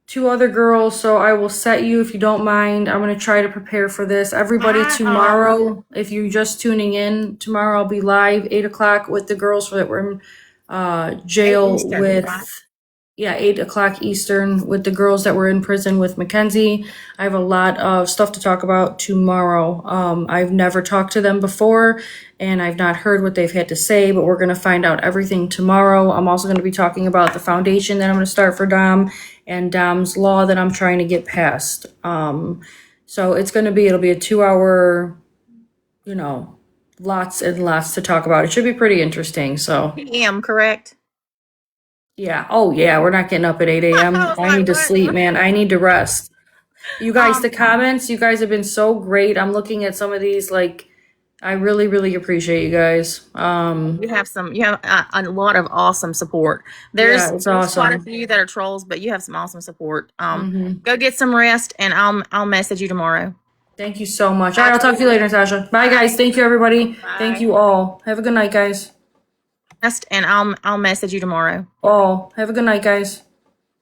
2 other girls, so I will set you if you don't mind. I'm gonna try to prepare for this. Everybody tomorrow, if you're just tuning in, tomorrow I'll be live 8 o'clock with the girls that were in jail Eastern, with right? 8 o'clock Eastern with the girls that were in prison with Mackenzie. I have a lot of stuff to talk about tomorrow. I've never talked to them before and I've not heard what they've had to say, but we're going to find out everything tomorrow. I'm also going to be talking about the foundation that I'm going to start for Dom and Dom's law that I'm trying to get passed. So it'll be a 2 hour, lots and lots to talk about. It should be pretty interesting. So PM, correct? yeah. Oh, yeah. We're not getting up at 8 a.m. I was I need to like, what? sleep, man. I need to rest. You guys, the comments, you guys have been so great. I'm looking at some of these, like, I really, really appreciate you guys. You have a lot of awesome support. There's Yeah, it's there's quite a awesome. few that are trolls, but you have some awesome support. Mhm. Go get some rest, and I'll message you tomorrow. Thank you so much. All right, I'll talk to you later, Natasha. Bye, guys. Thank you, everybody. Bye. Thank you all. Have a good night, guys. Rest, and I'll message you tomorrow. All. Have a good night, guys.